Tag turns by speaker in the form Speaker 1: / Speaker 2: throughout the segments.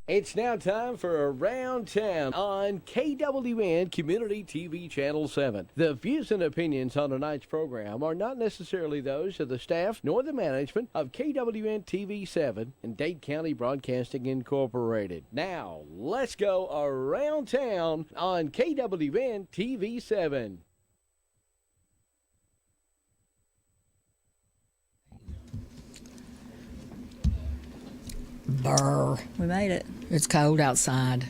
Speaker 1: It's now time for Around Town on KWN Community TV Channel 7. The views and opinions on tonight's program are not necessarily those of the staff nor the management of KWN TV 7 and Dade County Broadcasting Incorporated. Now, let's go Around Town on KWN TV 7.
Speaker 2: Brr.
Speaker 3: We made it.
Speaker 2: It's cold outside.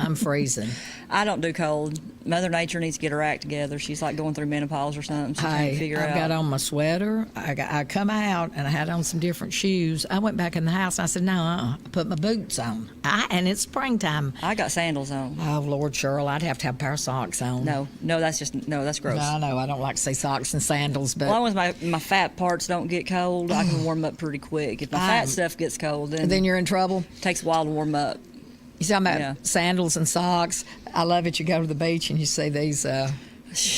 Speaker 2: I'm freezing.
Speaker 3: I don't do cold. Mother Nature needs to get her act together. She's like going through menopause or something. She can't figure
Speaker 2: I've
Speaker 3: out.
Speaker 2: got on my sweater. I come out and I had on some different shoes. I went back in the house. And I said, no, I put my boots on. And it's springtime.
Speaker 3: I got sandals on.
Speaker 2: Oh, Lord, Cheryl, I'd have to have a pair of socks on.
Speaker 3: No, that's gross.
Speaker 2: I know. I don't like to see socks and sandals, but
Speaker 3: As long as my fat parts don't get cold, I can warm up pretty quick. If my fat stuff gets cold,
Speaker 2: then you're in trouble.
Speaker 3: it takes a while to warm up.
Speaker 2: You talking about
Speaker 3: Yeah.
Speaker 2: sandals and socks? I love it. You go to the beach and you see these,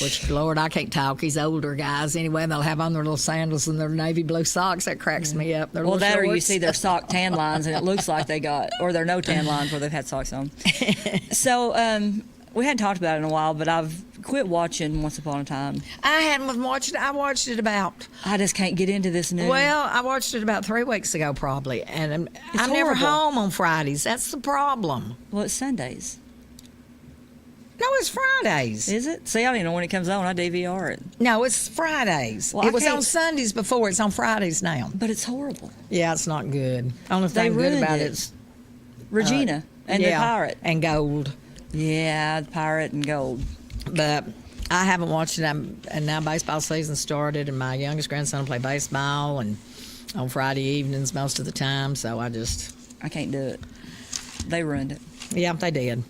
Speaker 2: which, Lord, I can't talk. These older guys, anyway, and they'll have on their little sandals and their navy blue socks. That cracks me up. Their
Speaker 3: Well,
Speaker 2: little
Speaker 3: that or you
Speaker 2: shorts.
Speaker 3: see their sock tan lines, and it looks like they got, or their no tan lines where they've had socks on. So we hadn't talked about it in a while, but I've quit watching Once Upon a Time.
Speaker 2: I hadn't watched it. I watched it about,
Speaker 3: I just can't get into this new.
Speaker 2: well, I watched it about 3 weeks ago, probably. And I'm never
Speaker 3: horrible.
Speaker 2: home on Fridays. That's the problem.
Speaker 3: Well, it's Sundays.
Speaker 2: No, it's Fridays.
Speaker 3: Is it? See, I don't even know when it comes on. I DVR it.
Speaker 2: No, it's Fridays.
Speaker 3: Well, I
Speaker 2: it was
Speaker 3: can't-
Speaker 2: on Sundays before. It's on Fridays now.
Speaker 3: But it's horrible.
Speaker 2: Yeah, it's not good. Only
Speaker 3: They
Speaker 2: thing good
Speaker 3: ruined
Speaker 2: about
Speaker 3: it.
Speaker 2: it's
Speaker 3: Regina and
Speaker 2: yeah,
Speaker 3: the pirate.
Speaker 2: and Gold.
Speaker 3: Yeah, the pirate and gold.
Speaker 2: But I haven't watched it. And now baseball season started, and my youngest grandson will play baseball and on Friday evenings most of the time. So I
Speaker 3: can't do it. They ruined it.
Speaker 2: yeah, they did.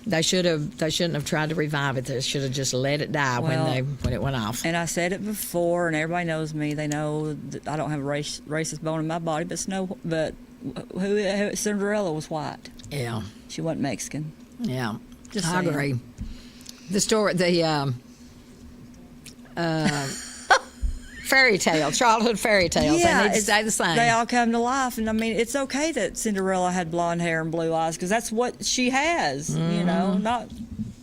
Speaker 2: They shouldn't have tried to revive it. They should have just let it die
Speaker 3: Well,
Speaker 2: when it went off.
Speaker 3: And I said it before, and everybody knows me. They know that I don't have a racist bone in my body. But who Cinderella was white.
Speaker 2: Yeah,
Speaker 3: She wasn't Mexican.
Speaker 2: yeah.
Speaker 3: Just
Speaker 2: I
Speaker 3: saying.
Speaker 2: agree. The story, fairy tale, childhood fairy tales. They need to stay the same.
Speaker 3: They all come to life, and I mean, it's okay that Cinderella had blonde hair and blue eyes because that's what she has. You know, not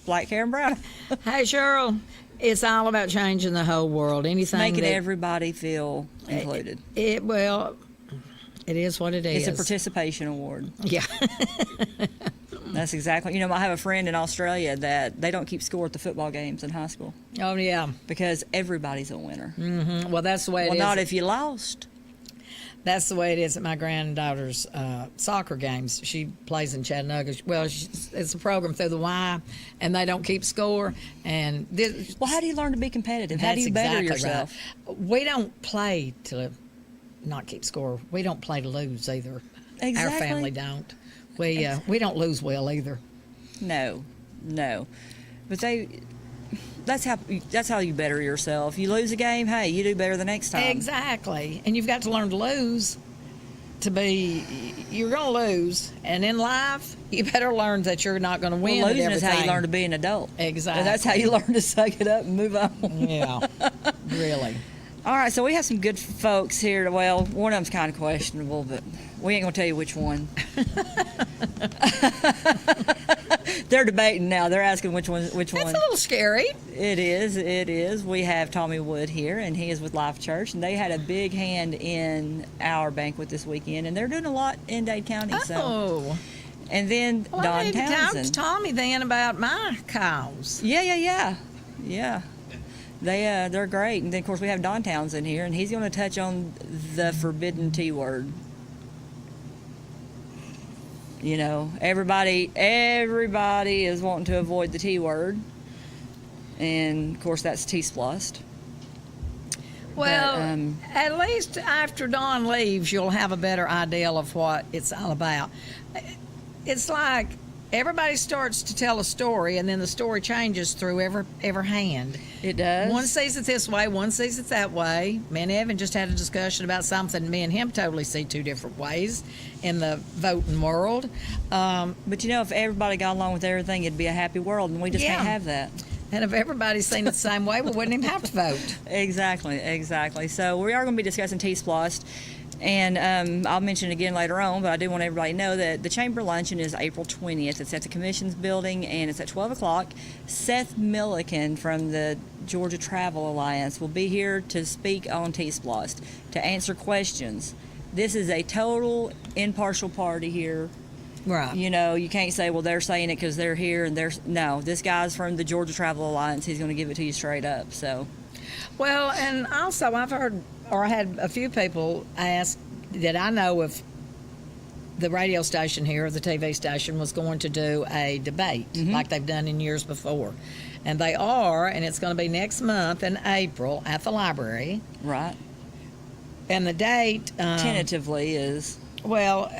Speaker 3: black hair and brown.
Speaker 2: Hey, Cheryl, it's all about changing the whole world. Anything
Speaker 3: Making
Speaker 2: that
Speaker 3: everybody feel included.
Speaker 2: Well, it is what it is.
Speaker 3: It's a participation award.
Speaker 2: Yeah.
Speaker 3: That's exactly. I have a friend in Australia that they don't keep score at the football games in high school
Speaker 2: Oh, yeah.
Speaker 3: because everybody's a winner.
Speaker 2: Well, that's the way it
Speaker 3: Well,
Speaker 2: is.
Speaker 3: not if you lost.
Speaker 2: That's the way it is at my granddaughter's soccer games. She plays in Chattanooga. Well, it's a program through the Y, and they don't keep score. And
Speaker 3: Well, how do you learn to be competitive? How do
Speaker 2: that's
Speaker 3: you better
Speaker 2: exactly
Speaker 3: yourself?
Speaker 2: right. We don't play to not keep score. We don't play to lose either. Our
Speaker 3: Exactly.
Speaker 2: family don't. We don't lose well either.
Speaker 3: No. But that's how you better yourself. You lose a game, hey, you do better the next time.
Speaker 2: Exactly. And you've got to learn to lose you're going to lose. And in life, you better learn that you're not going to win
Speaker 3: Well,
Speaker 2: at
Speaker 3: losing is
Speaker 2: everything.
Speaker 3: how you learn to be an adult.
Speaker 2: Exactly.
Speaker 3: And that's how you learn to suck it up and move on.
Speaker 2: Yeah, really.
Speaker 3: All right, so we have some good folks here. Well, one of them's kind of questionable, but we ain't going to tell you which one. They're debating now. They're asking which one.
Speaker 2: That's a little scary.
Speaker 3: It is. We have Tommy Wood here, and he is with Life Church, and they had a big hand in our banquet this weekend, and they're doing a lot in Dade County. So,
Speaker 2: Oh.
Speaker 3: and then
Speaker 2: Well, I
Speaker 3: Don
Speaker 2: need to talk
Speaker 3: Townsend.
Speaker 2: to Tommy then about my cows.
Speaker 3: Yeah. They're great, and then of course we have Don Townsend here, and he's going to touch on the forbidden T word. Everybody is wanting to avoid the T word, and of course that's T-splossed.
Speaker 2: Well,
Speaker 3: But,
Speaker 2: at least after Dawn leaves, you'll have a better idea of what it's all about. It's like everybody starts to tell a story, and then the story changes through every hand.
Speaker 3: It does.
Speaker 2: One sees it this way, one sees it that way. Me and Evan just had a discussion about something me and him totally see two different ways in the voting world.
Speaker 3: But if everybody got along with everything, it'd be a happy world, and we just
Speaker 2: Yeah.
Speaker 3: can't have that.
Speaker 2: And if everybody's seen it the same way, we wouldn't even have to vote.
Speaker 3: Exactly. So we are going to be discussing T-splossed. And I'll mention it again later on, but I do want everybody to know that the Chamber Luncheon is April 20th. It's at the Commission's building, and it's at 12 o'clock. Seth Milliken from the Georgia Travel Alliance will be here to speak on T-Splost, to answer questions. This is a total impartial party here.
Speaker 2: Right.
Speaker 3: You know, you can't say, well, they're saying it because they're here, and no, this guy's from the Georgia Travel Alliance. He's going to give it to you straight up, so.
Speaker 2: Well, and also I've heard, or I had a few people ask that I know if the radio station here, or the TV station, was going to do a debate like they've done in years before. And they are, and it's going to be next month in April at the library.
Speaker 3: Right.
Speaker 2: And the date...
Speaker 3: Tentatively is...
Speaker 2: Well,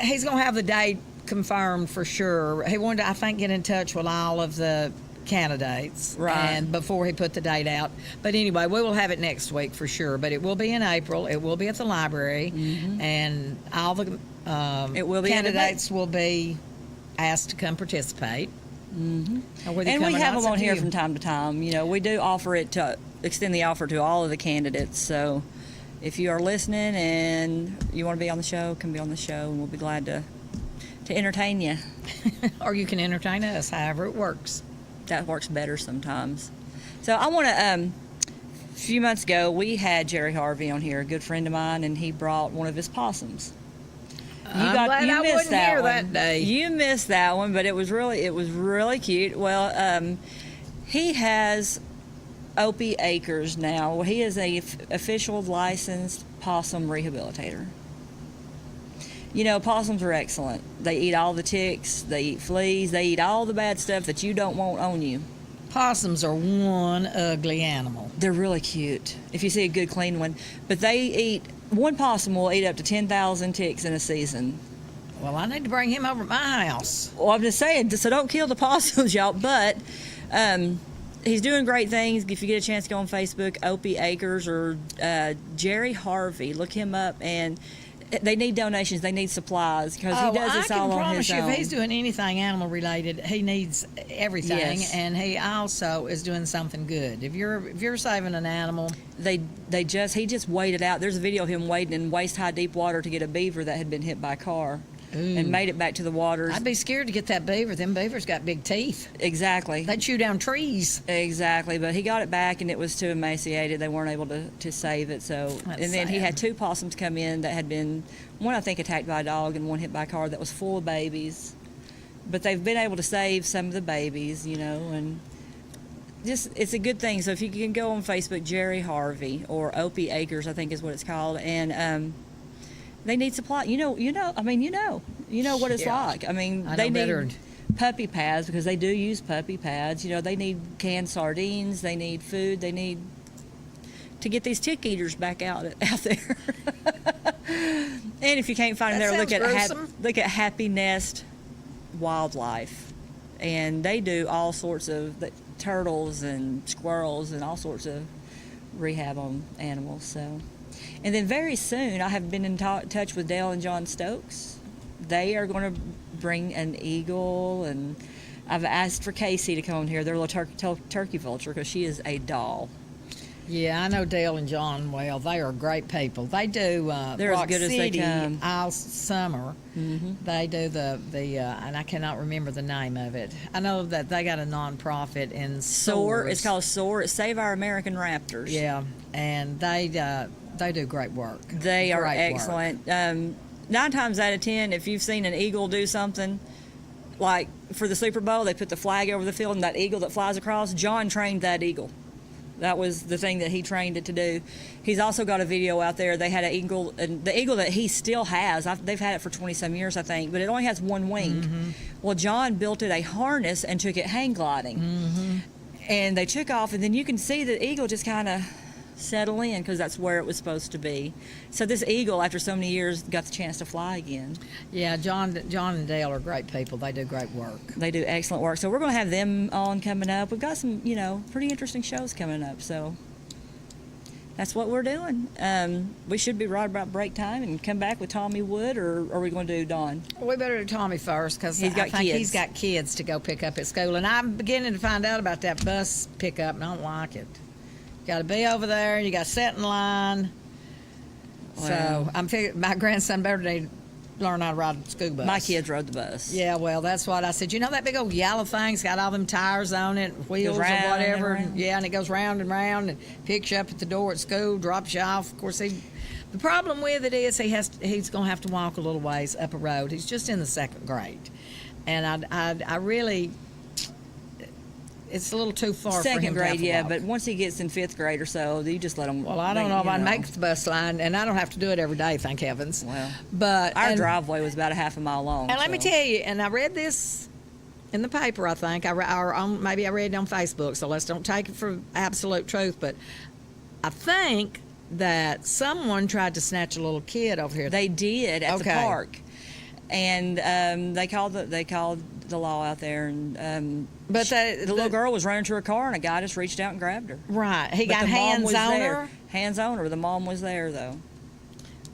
Speaker 2: he's going to have the date confirmed for sure. He wanted to, I think, get in touch with all of the candidates,
Speaker 3: right,
Speaker 2: and before he put the date out. But anyway, we will have it next week for sure. But it will be in April. It will be at the library, and all the
Speaker 3: it will be
Speaker 2: candidates will be asked to come participate.
Speaker 3: And we have them on here from time to time. You know, we do offer it to extend the offer to all of the candidates. So if you are listening and you want to be on the show, come be on the show, and we'll be glad to entertain you.
Speaker 2: Or you can entertain us, however it works.
Speaker 3: That works better sometimes. So I want to, a few months ago, we had Jerry Harvey on here, a good friend of mine, and he brought one of his possums.
Speaker 2: I'm glad I wasn't here that day.
Speaker 3: You missed that one, but it was really cute. Well, he has Opie Acres now. He is a official licensed possum rehabilitator. You know, possums are excellent. They eat all the ticks, they eat fleas, they eat all the bad stuff that you don't want on you.
Speaker 2: Possums are one ugly animal.
Speaker 3: They're really cute if you see a good clean one. But one possum will eat up to 10,000 ticks in a season.
Speaker 2: Well, I need to bring him over to my house.
Speaker 3: Well, I'm just saying, so don't kill the possums, y'all. But he's doing great things. If you get a chance to go on Facebook, Opie Acres or Jerry Harvey, look him up. And they need donations. They need supplies because he does this all on his own.
Speaker 2: I can promise you, if he's doing anything animal related, he needs everything,
Speaker 3: yes,
Speaker 2: and he also is doing something good. If you're saving an animal,
Speaker 3: he just waded out. There's a video of him wading in waist high deep water to get a beaver that had been hit by a car. And made it back to the waters.
Speaker 2: I'd be scared to get that beaver. Them beavers got big teeth.
Speaker 3: Exactly.
Speaker 2: They chew down trees.
Speaker 3: Exactly. But he got it back, and it was too emaciated. They weren't able to save it. So,
Speaker 2: That's
Speaker 3: and then
Speaker 2: sad.
Speaker 3: he had two possums come in that had been, one I think attacked by a dog and one hit by a car that was full of babies. But they've been able to save some of the babies, you know, and just it's a good thing. So if you can go on Facebook, Jerry Harvey or Opie Acres, I think is what it's called, and they need supply. You know what it's like. I mean, they need puppy pads because they do use puppy pads. You know, they need canned sardines. They need food. They need to get these tick eaters back out there. And if you can't find them there, look at Happy Nest Wildlife, and they do all sorts of turtles and squirrels and all sorts of rehab on animals. So. And then very soon, I have been in touch with Dale and John Stokes. They are going to bring an eagle, and I've asked for Casey to come on here, their little turkey vulture, because she is a doll.
Speaker 2: Yeah, I know Dale and John well. They are great people. They do
Speaker 3: They're
Speaker 2: Rock
Speaker 3: as good
Speaker 2: City
Speaker 3: as they come.
Speaker 2: all summer. They do the and I cannot remember the name of it. I know that they got a nonprofit in
Speaker 3: SOAR. It's called SOAR. It's Save Our American Raptors.
Speaker 2: Yeah, and they do great work.
Speaker 3: They are
Speaker 2: Great
Speaker 3: excellent. 9 times out of 10, if you've seen an eagle do something, like for the Super Bowl, they put the flag over the field, and that eagle that flies across, John trained that eagle. That was the thing that he trained it to do. He's also got a video out there. They had an eagle, and the eagle that he still has, they've had it for 20-some years, I think, but it only has one wing. Well, John built it a harness and took it hang gliding. And they took off, and then you can see the eagle just kind of settle in because that's where it was supposed to be. So this eagle, after so many years, got the chance to fly again.
Speaker 2: Yeah, John and Dale are great people. They do great work.
Speaker 3: They do excellent work. So we're going to have them on coming up. We've got some, pretty interesting shows coming up. So that's what we're doing. We should be right about break time and come back with Tommy Wood, or are we going to do Dawn?
Speaker 2: We better do Tommy first because I think
Speaker 3: kids.
Speaker 2: he's got kids to go pick up at school. And I'm beginning to find out about that bus pickup, and I don't like it. Got to be over there. You got to sit in line. So I'm figuring my grandson better need to learn how to ride a school bus.
Speaker 3: My kids rode the bus.
Speaker 2: Yeah, well, that's what I said. You know that big old yellow thing's got all them tires on it, wheels or
Speaker 3: round and
Speaker 2: whatever.
Speaker 3: round.
Speaker 2: Yeah, and it goes round and round and picks you up at the door at school, drops you off. Of course, the problem with it is he's going to have to walk a little ways up a road. He's just in the second grade, and I really. It's a little too far for him
Speaker 3: Second
Speaker 2: to have
Speaker 3: grade,
Speaker 2: to
Speaker 3: yeah,
Speaker 2: walk.
Speaker 3: but once he gets in 5th grade or so, you just let him.
Speaker 2: Well, I don't know if I'd make the bus line, and I don't have to do it every day, thank heavens.
Speaker 3: Well,
Speaker 2: but
Speaker 3: our driveway was about a half a mile long.
Speaker 2: And let me
Speaker 3: so.
Speaker 2: tell you, and I read this in the paper, I think, maybe I read it on Facebook, so let's don't take it for absolute truth, but I think that someone tried to snatch a little kid over here.
Speaker 3: They did at the
Speaker 2: Okay.
Speaker 3: park, and they called the law out there, and
Speaker 2: But
Speaker 3: the little girl was running to her car, and a guy just reached out and grabbed her.
Speaker 2: Right, he
Speaker 3: But
Speaker 2: got
Speaker 3: the mom
Speaker 2: hands
Speaker 3: was
Speaker 2: on
Speaker 3: there.
Speaker 2: her.
Speaker 3: Hands on her. The mom was there though.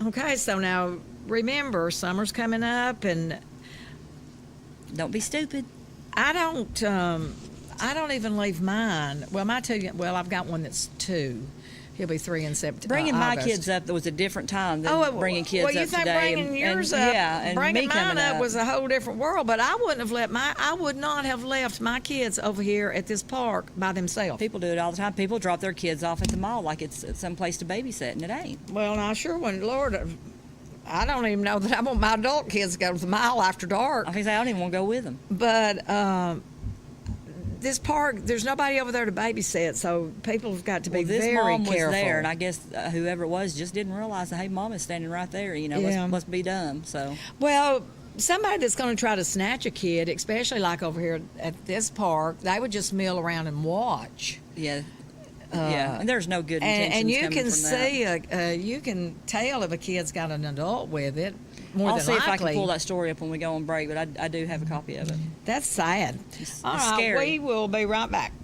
Speaker 2: Okay, so now remember, summer's coming up, and
Speaker 3: Don't be stupid.
Speaker 2: I don't even leave mine. Well, I've got one that's 2. He'll be 3 in September.
Speaker 3: Bringing my kids up was a different time than bringing kids
Speaker 2: well, you
Speaker 3: up
Speaker 2: think
Speaker 3: today.
Speaker 2: bringing yours
Speaker 3: and,
Speaker 2: up,
Speaker 3: yeah, and
Speaker 2: bringing
Speaker 3: me
Speaker 2: mine
Speaker 3: coming
Speaker 2: up was a whole different world. But I would not have left my kids over here at this park by themselves.
Speaker 3: People do it all the time. People drop their kids off at the mall like it's some place to babysit, and it ain't.
Speaker 2: Well, I sure wouldn't. Lord, I don't even know that I want my adult kids to go to the mall after dark.
Speaker 3: I don't even want to go with them.
Speaker 2: But this park, there's nobody over there to babysit, so people have got to be
Speaker 3: This
Speaker 2: very
Speaker 3: mom
Speaker 2: careful.
Speaker 3: was there, and I guess whoever it was just didn't realize that, hey, mom is standing right there.
Speaker 2: Yeah.
Speaker 3: Let's be dumb. So
Speaker 2: Well, somebody that's going to try to snatch a kid, especially like over here at this park, they would just mill around and watch.
Speaker 3: yeah, and there's no good intentions
Speaker 2: And you
Speaker 3: coming
Speaker 2: can
Speaker 3: from that.
Speaker 2: see, you can tell if a kid's got an adult with it. More
Speaker 3: I'll
Speaker 2: than
Speaker 3: see if I
Speaker 2: likely.
Speaker 3: can pull that story up when we go on break, but I do have a copy of it.
Speaker 2: That's sad. All right,
Speaker 3: scary.
Speaker 2: we will be right back.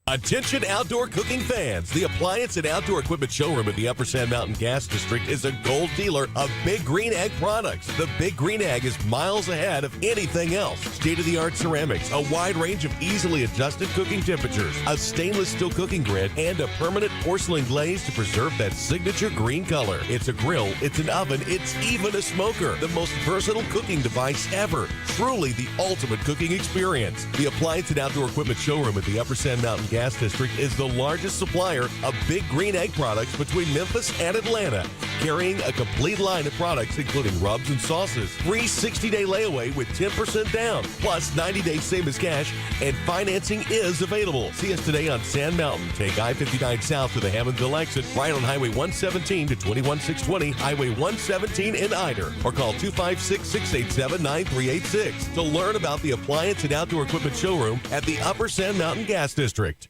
Speaker 4: Attention outdoor cooking fans. The Appliance and Outdoor Equipment Showroom at the Upper Sand Mountain Gas District is a gold dealer of Big Green Egg products. The Big Green Egg is miles ahead of anything else. State-of-the-art ceramics, a wide range of easily adjusted cooking temperatures, a stainless steel cooking grid, and a permanent porcelain glaze to preserve that signature green color. It's a grill, it's an oven, it's even a smoker. The most versatile cooking device ever. Truly the ultimate cooking experience. The Appliance and Outdoor Equipment Showroom at the Upper Sand Mountain Gas District is the largest supplier of Big Green Egg products between Memphis and Atlanta, carrying a complete line of products including rubs and sauces, free 60-day layaway with 10% down, plus 90-day same as cash, and financing is available. See us today on Sand Mountain. Take I-59 south to the Hammondville exit, right on Highway 117 to 21620, Highway 117 in Eider, or call 256-687-9386 to learn about the Appliance and Outdoor Equipment Showroom at the Upper Sand Mountain Gas District.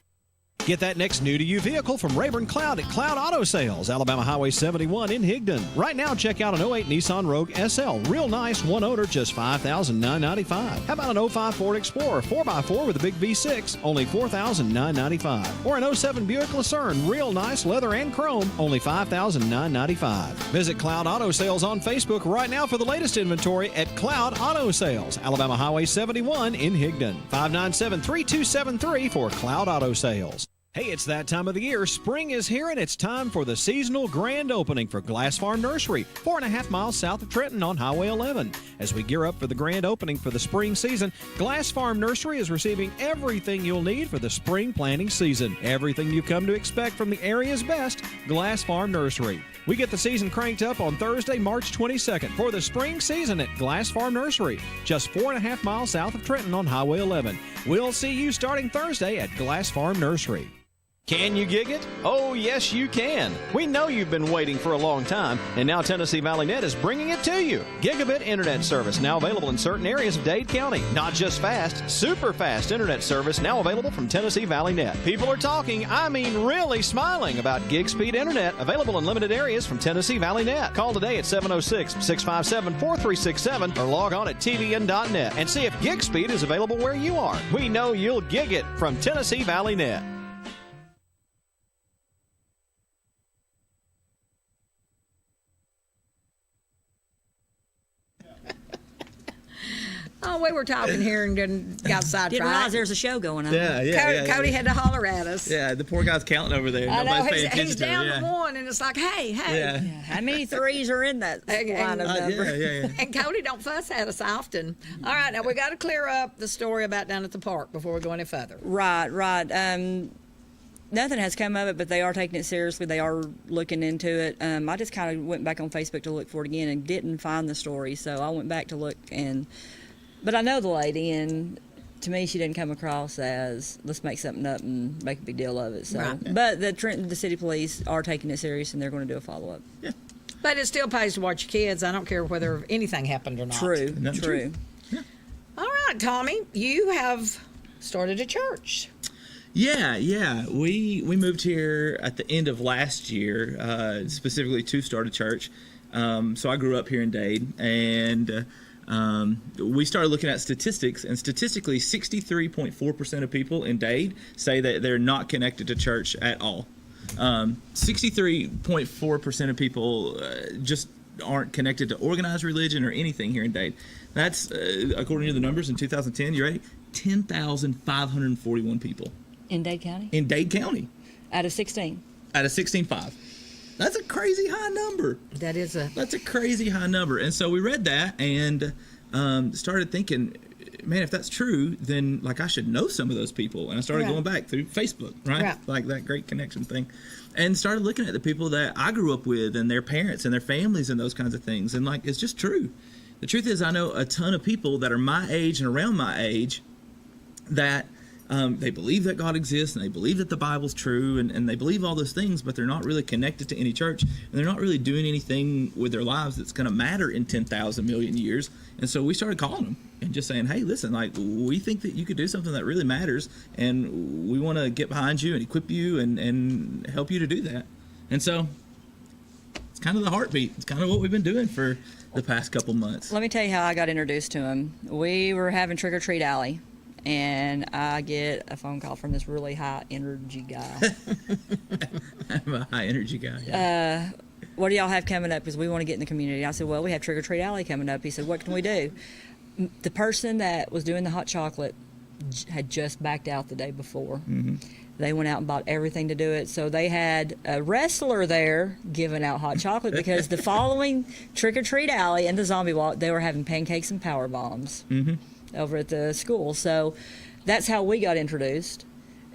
Speaker 5: Get that next new-to-you vehicle from Rayburn Cloud at Cloud Auto Sales, Alabama Highway 71 in Higdon. Right now, check out an 08 Nissan Rogue SL. Real nice, one owner, just $5,995. How about an 05 Ford Explorer 4x4 with a big V6, only $4,995. Or an 07 Buick Lucerne, real nice, leather and chrome, only $5,995. Visit Cloud Auto Sales on Facebook right now for the latest inventory at Cloud Auto Sales, Alabama Highway 71 in Higdon. 597-3273 for Cloud Auto Sales. Hey, it's that time of the year. Spring is here, and it's time for the seasonal grand opening for Glass Farm Nursery, 4.5 miles south of Trenton on Highway 11. As we gear up for the grand opening for the spring season, Glass Farm Nursery is receiving everything you'll need for the spring planting season. Everything you've come to expect from the area's best, Glass Farm Nursery. We get the season cranked up on Thursday, March 22nd for the spring season at Glass Farm Nursery, just 4.5 miles south of Trenton on Highway 11. We'll see you starting Thursday at Glass Farm Nursery. Can you gig it? Oh, yes, you can. We know you've been waiting for a long time, and now Tennessee Valley Net is bringing it to you. Gigabit internet service now available in certain areas of Dade County. Not just fast, super fast internet service now available from Tennessee Valley Net. People are talking, I mean really smiling about gig speed internet available in limited areas from Tennessee Valley Net. Call today at 706-657-4367 or log on at tvn.net and see if gig speed is available where you are. We know you'll gig it from Tennessee Valley Net.
Speaker 2: Oh, we were talking here and got sidetracked.
Speaker 3: Didn't realize there's a show going on.
Speaker 2: Cody had to holler at us.
Speaker 6: Yeah, the poor guy's counting over there.
Speaker 2: I know,
Speaker 6: Nobody's paying attention
Speaker 2: he's
Speaker 6: to him.
Speaker 2: down to one, and it's like, hey.
Speaker 6: Yeah.
Speaker 3: How many threes are in that line of number?
Speaker 6: Yeah.
Speaker 2: And Cody don't fuss at us often. All right, now we got to clear up the story about down at the park before we go any further.
Speaker 3: Right. Nothing has come of it, but they are taking it seriously. They are looking into it. I just kind of went back on Facebook to look for it again and didn't find the story, so I went back to look. But I know the lady, and to me, she didn't come across as let's make something up and make a big deal of it. So,
Speaker 2: Right.
Speaker 3: But the Trenton, the city police are taking it serious, and they're going to do a follow up.
Speaker 6: Yeah.
Speaker 2: But it still pays to watch your kids. I don't care whether anything happened or not.
Speaker 3: True.
Speaker 2: All right, Tommy, you have started a church.
Speaker 6: Yeah. We moved here at the end of last year, specifically to start a church. So I grew up here in Dade, and we started looking at statistics, and statistically 63.4% of people in Dade say that they're not connected to church at all. 63.4% of people just aren't connected to organized religion or anything here in Dade. That's, according to the numbers in 2010, you ready? 10,541 people.
Speaker 3: In Dade County?
Speaker 6: In Dade County.
Speaker 3: Out of 16.
Speaker 6: Out of 16.5. That's a crazy high number.
Speaker 2: That's
Speaker 6: a crazy high number. And so we read that and started thinking, man, if that's true, then like I should know some of those people. And I started going back through Facebook, right? Like that great connection thing. And started looking at the people that I grew up with and their parents and their families and those kinds of things. And like, it's just true. The truth is I know a ton of people that are my age and around my age that they believe that God exists and they believe that the Bible's true and they believe all those things, but they're not really connected to any church and they're not really doing anything with their lives that's going to matter in 10,000 million years. And so we started calling them and just saying, hey, listen, like we think that you could do something that really matters and we want to get behind you and equip you and help you to do that. And so it's kind of the heartbeat. It's kind of what we've been doing for the past couple months.
Speaker 3: Let me tell you how I got introduced to him. We were having Trick or Treat Alley, and I get a phone call from this really high energy guy.
Speaker 6: I'm a high energy guy. Yeah.
Speaker 3: What do y'all have coming up? Because we want to get in the community. I said, well, we have Trick or Treat Alley coming up. He said, what can we do? The person that was doing the hot chocolate had just backed out the day before. Mm-hmm. They went out and bought everything to do it. So they had a wrestler there giving out hot chocolate because the following Trick or Treat Alley and the Zombie Walk, they were having pancakes and power bombs over at the school. So that's how we got introduced.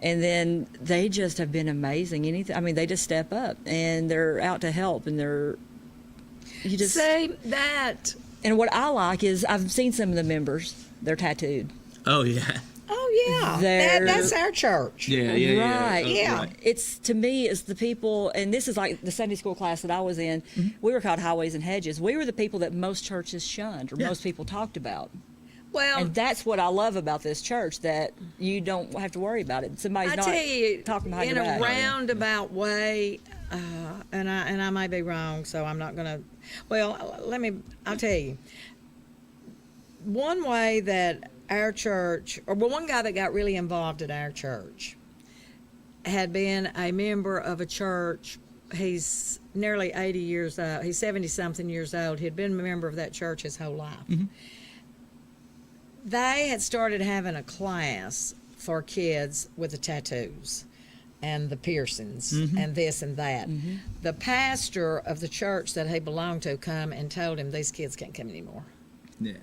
Speaker 3: And then they just have been amazing. They just step up and they're out to help and you just
Speaker 2: say that.
Speaker 3: And what I like is I've seen some of the members, they're tattooed.
Speaker 6: Oh, yeah.
Speaker 2: Oh, yeah. That's our church.
Speaker 6: Yeah.
Speaker 3: Right.
Speaker 2: Yeah.
Speaker 6: Right.
Speaker 3: It's, to me, it's the people, and this is like the Sunday school class that I was in. We were called Highways and Hedges. We were the people that most churches shunned or most people talked about.
Speaker 2: Well,
Speaker 3: And that's what I love about this church, that you don't have to worry about it. Somebody's not talking behind
Speaker 2: in
Speaker 3: your
Speaker 2: a
Speaker 3: back.
Speaker 2: roundabout way, and I may be wrong, so I'm not going to. Well, I'll tell you. One way that our church, one guy that got really involved at our church, had been a member of a church. He's nearly 80 years old. He's 70-something years old. He'd been a member of that church his whole life. Mm-hmm. They had started having a class for kids with the tattoos and the piercings and this and that. Mm-hmm. The pastor of the church that he belonged to come and told him these kids can't come anymore.
Speaker 6: Yeah.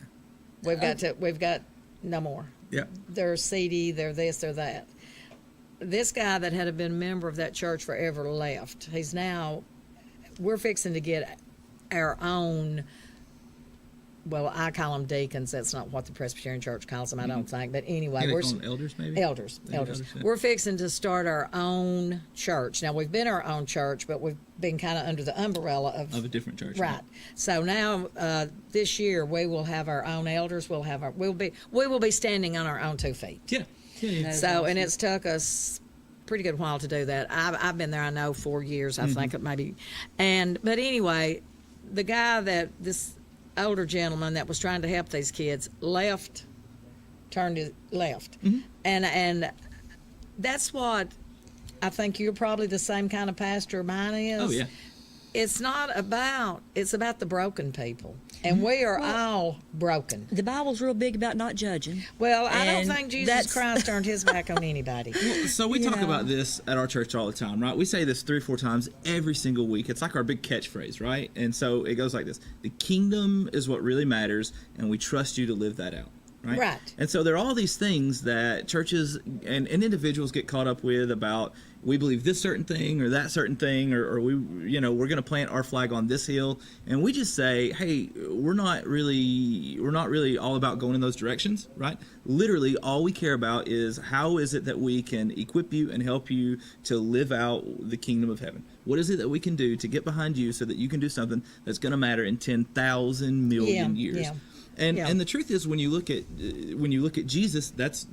Speaker 2: We've got no more.
Speaker 6: Yeah.
Speaker 2: They're seedy, they're this, they're that. This guy that had been a member of that church forever left. We're fixing to get our own. Well, I call them deacons. That's not what the Presbyterian Church calls them, I don't think. But anyway,
Speaker 6: we're elders, maybe.
Speaker 2: Elders.
Speaker 6: Yeah.
Speaker 2: We're fixing to start our own church. Now we've been our own church, but we've been kind of under the umbrella of
Speaker 6: a different church.
Speaker 2: Right. So now this year we will have our own elders. We will be standing on our own 2 feet.
Speaker 6: Yeah.
Speaker 2: So and it's took us a pretty good while to do that. I've been there, I know, 4 years. I think it maybe, but anyway, the guy that this older gentleman that was trying to help these kids left, and that's what I think you're probably the same kind of pastor mine is.
Speaker 6: Oh yeah.
Speaker 2: it's about the broken people. And we are all broken.
Speaker 3: The Bible's real big about not judging.
Speaker 2: Well, I don't
Speaker 3: And
Speaker 2: think Jesus
Speaker 3: that's-
Speaker 2: Christ turned his back on anybody.
Speaker 6: So we talk
Speaker 3: know.
Speaker 6: about this at our church all the time, right? We say this 3 or 4 times every single week. It's like our big catchphrase, right? And so it goes like this: the kingdom is what really matters, and we trust you to live that out. Right. And so there are all these things that churches and individuals get caught up with about, we believe this certain thing or that certain thing, or we, we're going to plant our flag on this hill. And we just say, hey, we're not really all about going in those directions, right? Literally, all we care about is how is it that we can equip you and help you to live out the kingdom of heaven? What is it that we can do to get behind you so that you can do something that's going to matter in 10,000 million years?
Speaker 2: Yeah.
Speaker 6: And the truth is, when you look at Jesus, that's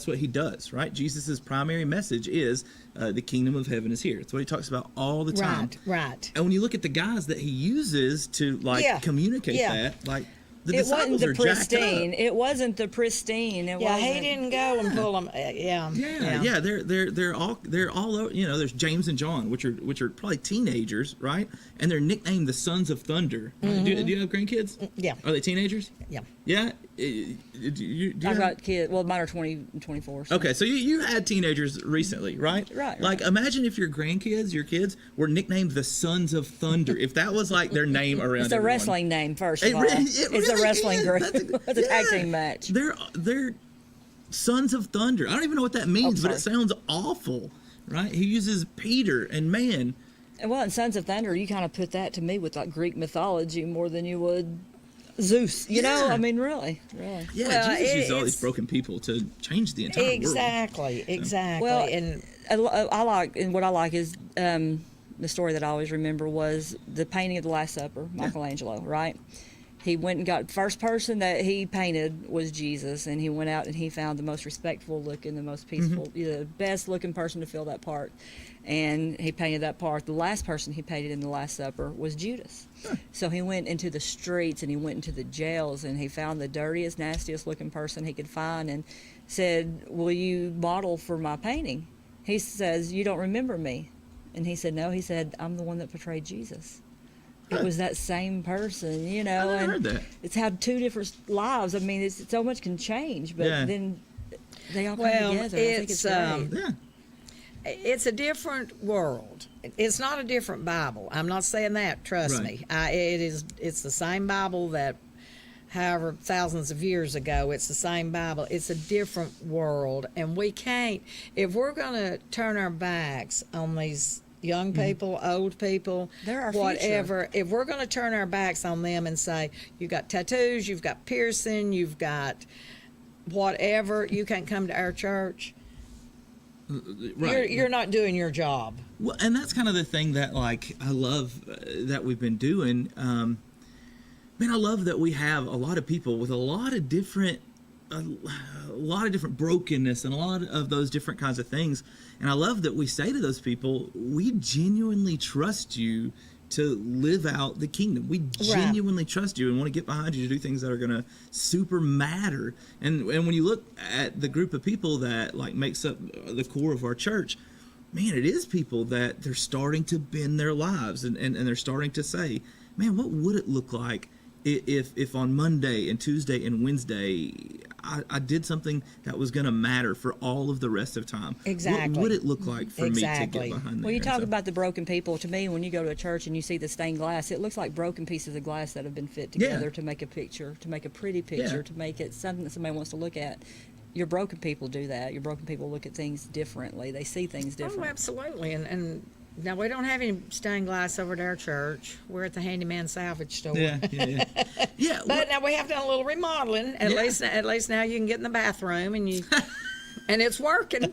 Speaker 6: what he does, right? Jesus's primary message is the kingdom of heaven is here. It's what he talks about all the time.
Speaker 2: Right.
Speaker 6: And when you look at the guys that he uses to communicate that, like the
Speaker 3: It wasn't
Speaker 6: disciples
Speaker 3: the
Speaker 6: are jacked
Speaker 3: pristine.
Speaker 6: up.
Speaker 3: It wasn't the pristine.
Speaker 2: He
Speaker 3: wasn't.
Speaker 2: didn't go and pull them.
Speaker 6: Yeah, they're all over. There's James and John, which are probably teenagers, right? And they're nicknamed the Sons of Thunder. Right? Do you have grandkids?
Speaker 2: Yeah.
Speaker 6: Are they teenagers?
Speaker 2: Yeah.
Speaker 6: Yeah. Do you
Speaker 3: I've got kids. Well, mine are 20 and 24. So.
Speaker 6: Okay, so you had teenagers recently, right?
Speaker 3: Right.
Speaker 6: Like, imagine if your kids were nicknamed the Sons of Thunder. If that was like their name around
Speaker 3: It's a
Speaker 6: everyone.
Speaker 3: wrestling name, first of
Speaker 6: It
Speaker 3: all.
Speaker 6: really- it
Speaker 3: It's
Speaker 6: really
Speaker 3: a wrestling
Speaker 6: is.
Speaker 3: group.
Speaker 6: That's
Speaker 3: It's a tag
Speaker 6: yeah.
Speaker 3: team match.
Speaker 6: They're Sons of Thunder. I don't even know what that means, but it
Speaker 3: sorry.
Speaker 6: sounds awful, right? He uses Peter and man.
Speaker 3: Well, in Sons of Thunder, you kind of put that to me with like Greek mythology more than you would Zeus. You know,
Speaker 6: Yeah.
Speaker 3: I mean, really.
Speaker 6: Yeah,
Speaker 2: Well,
Speaker 6: Jesus used all
Speaker 2: it's-
Speaker 6: these broken people to change the entire world.
Speaker 2: Exactly.
Speaker 3: Well,
Speaker 2: and
Speaker 3: I like is the story that I always remember was the painting of the Last Supper, Michelangelo, right? He went and got first person that he painted was Jesus, and he went out and he found the most respectful looking, the most peaceful, the best looking person to fill that part, and he painted that part. The last person he painted in the Last Supper was Judas. So he went into the streets and he went into the jails and he found the dirtiest, nastiest looking person he could find and said, "Will you model for my painting?" He says, "You don't remember me?" And he said, "No." He said, "I'm the one that portrayed Jesus." It was that same person, you know.
Speaker 6: I never
Speaker 3: and
Speaker 6: heard that.
Speaker 3: It's had two different lives. I mean, it's so much can change, but
Speaker 6: Yeah.
Speaker 3: then they all come
Speaker 2: Well,
Speaker 3: together. I think
Speaker 2: it's,
Speaker 3: it's great.
Speaker 6: Yeah.
Speaker 2: it's a different world. It's not a different Bible. I'm not saying that. Trust
Speaker 6: Right.
Speaker 2: me. It's the same Bible that, however, thousands of years ago. It's the same Bible. It's a different world, and we can't. If we're going to turn our backs on these young people, old people,
Speaker 3: They're our
Speaker 2: whatever. If we're going to turn our backs on them and say, "You've got tattoos, you've got piercing, you've got whatever, you can't come to our church,"
Speaker 6: Right.
Speaker 2: you're not doing your job.
Speaker 6: Well, and that's kind of the thing that, like, I love that we've been doing. Man, I love that we have a lot of people with a lot of different brokenness and a lot of those different kinds of things. And I love that we say to those people, we genuinely trust you to live out the kingdom. We genuinely trust you and want to get behind you to do things that are going to super matter. And when you look at the group of people that like makes up the core of our church, man, it is people that they're starting to bend their lives and they're starting to say, man, what would it look like if on Monday and Tuesday and Wednesday I did something that was going to matter for all of the rest of time?
Speaker 2: Exactly.
Speaker 6: What would it look like for me to
Speaker 2: Exactly.
Speaker 6: get behind
Speaker 3: Well, you
Speaker 6: there?
Speaker 3: talk
Speaker 6: And so-
Speaker 3: about the broken people. To me, when you go to a church and you see the stained glass, it looks like broken pieces of glass that have been fit together to make a picture, to make a pretty picture, to make it something that somebody wants to look at. Your broken people do that. Your broken people look at things differently. They see things
Speaker 2: Oh,
Speaker 3: different.
Speaker 2: absolutely. And now we don't have any stained glass over at our church. We're at the Handyman Salvage Store.
Speaker 6: Yeah. Yeah.
Speaker 2: But now we have done a little remodeling. At least now you can get in the bathroom and you and it's working.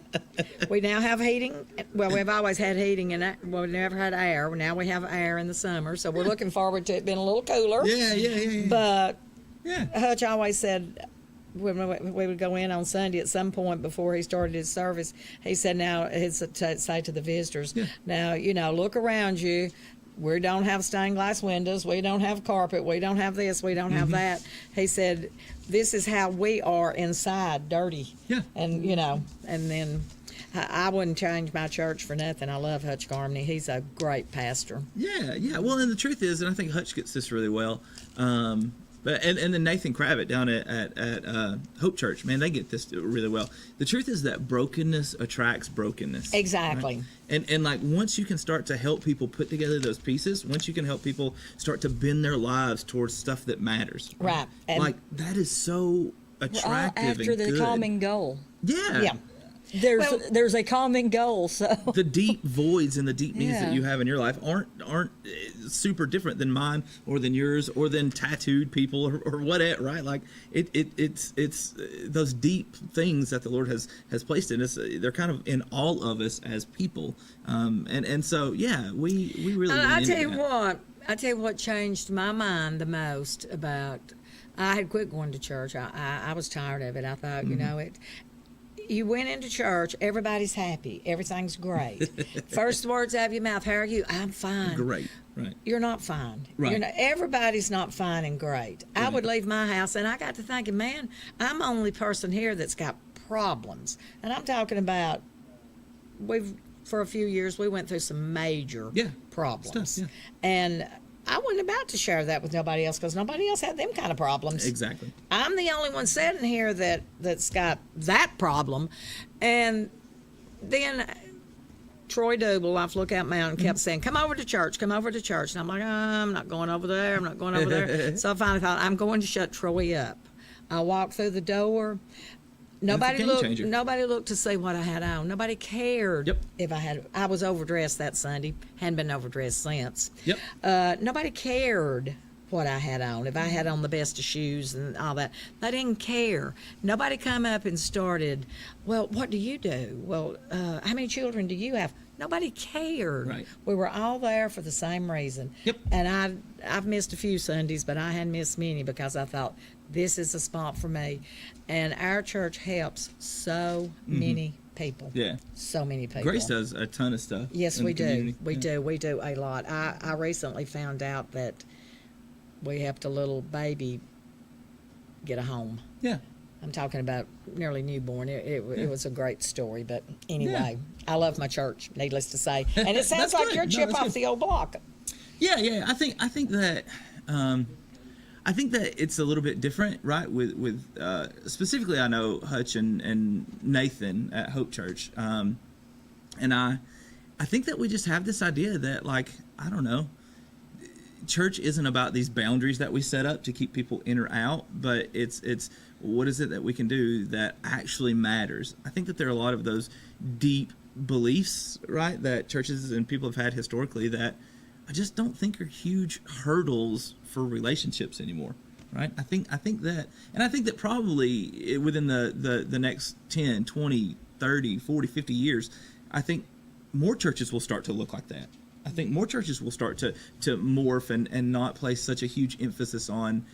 Speaker 2: We now have heating. Well, we've always had heating and we never had air. Now we have air in the summer, so we're looking forward to it being a little cooler.
Speaker 6: Yeah.
Speaker 2: But
Speaker 6: Yeah.
Speaker 2: Hutch always said when we would go in on Sunday at some point before he started his service, he said, now, he'd say to the visitors, now, look around you. We don't have stained glass windows. We don't have carpet. We don't have this. We don't have that. He said, this is how we are inside, dirty.
Speaker 6: Yeah.
Speaker 2: And, and then I wouldn't change my church for nothing. I love Hutch Garmany. He's a great pastor.
Speaker 6: Yeah. Well, and the truth is, and I think Hutch gets this really well. But then Nathan Kravitz down at Hope Church, man, they get this really well. The truth is that brokenness attracts brokenness.
Speaker 2: Exactly.
Speaker 6: Right? And like once you can start to help people put together those pieces, once you can help people start to bend their lives towards stuff that matters.
Speaker 2: Right. And
Speaker 6: like that is so attractive
Speaker 3: after
Speaker 6: and
Speaker 3: the
Speaker 6: good.
Speaker 3: common goal.
Speaker 6: Yeah.
Speaker 2: Yeah.
Speaker 3: There's a common goal, so
Speaker 6: The deep voids and the deep needs
Speaker 3: Yeah.
Speaker 6: that you have in your life aren't super different than mine or than yours or than tattooed people or whatever, right? Like it's those deep things that the Lord has placed in us. They're kind of in all of us as people, and so yeah, we really.
Speaker 2: I
Speaker 6: lean
Speaker 2: tell
Speaker 6: into
Speaker 2: you
Speaker 6: that.
Speaker 2: what. changed my mind the most about. I had quit going to church. I was tired of it. I thought,
Speaker 6: Mm-hmm.
Speaker 2: you know, you went into church, everybody's happy, everything's great. First words out of your mouth, how are you? I'm fine.
Speaker 6: Great, right?
Speaker 2: You're not fine.
Speaker 6: Right.
Speaker 2: Everybody's not fine and great. I would leave my house, and I got to thinking, man, I'm the only person here that's got problems. And I'm talking about, for a few years, we went through some major problems.
Speaker 6: Stuff, yeah.
Speaker 2: And I wasn't about to share that with nobody else because nobody else had them kind of problems.
Speaker 6: Exactly.
Speaker 2: I'm the only one sitting here that's got that problem. And then Troy Double off Lookout Mountain kept saying, come over to church. And I'm like, I'm not going over there. So I finally thought, I'm going to shut Troy up. I walked through the door. Nobody
Speaker 6: game changer.
Speaker 2: looked to see what I had on. Nobody cared if I was overdressed that Sunday. Hadn't been overdressed since.
Speaker 6: Yep.
Speaker 2: Nobody cared what I had on. If I had on the best of shoes and all that, they didn't care. Nobody come up and started, well, what do you do? Well, how many children do you have? Nobody cared.
Speaker 6: Right.
Speaker 2: We were all there for the same reason.
Speaker 6: Yep.
Speaker 2: And I've missed a few Sundays, but I hadn't missed many because I thought this is a spot for me. And our church helps so many people.
Speaker 6: Yeah.
Speaker 2: So many people.
Speaker 6: Grace does a ton of stuff.
Speaker 2: Yes,
Speaker 6: in
Speaker 2: we
Speaker 6: the
Speaker 2: do.
Speaker 6: community.
Speaker 2: We
Speaker 6: Yeah.
Speaker 2: do. We do a lot. I recently found out that we helped a little baby get a home.
Speaker 6: Yeah.
Speaker 2: I'm talking about nearly newborn. It was a great story. But anyway, I love my church, needless to say. And it sounds
Speaker 6: That's
Speaker 2: like
Speaker 6: good.
Speaker 2: you're
Speaker 6: No,
Speaker 2: chip
Speaker 6: that's
Speaker 2: off
Speaker 6: good.
Speaker 2: the old block.
Speaker 6: Yeah. I think that I think that it's a little bit different, right? With specifically, I know Hutch and Nathan at Hope Church, and I think that we just have this idea that, like, I don't know, church isn't about these boundaries that we set up to keep people in or out, but it's what is it that we can do that actually matters. I think that there are a lot of those deep beliefs, right, that churches and people have had historically that I just don't think are huge hurdles for relationships anymore, right? I think that, and I think that probably within the next 10, 20, 30, 40, 50 years, I think more churches will start to look like that. I think more churches will start to morph and not place such a huge emphasis on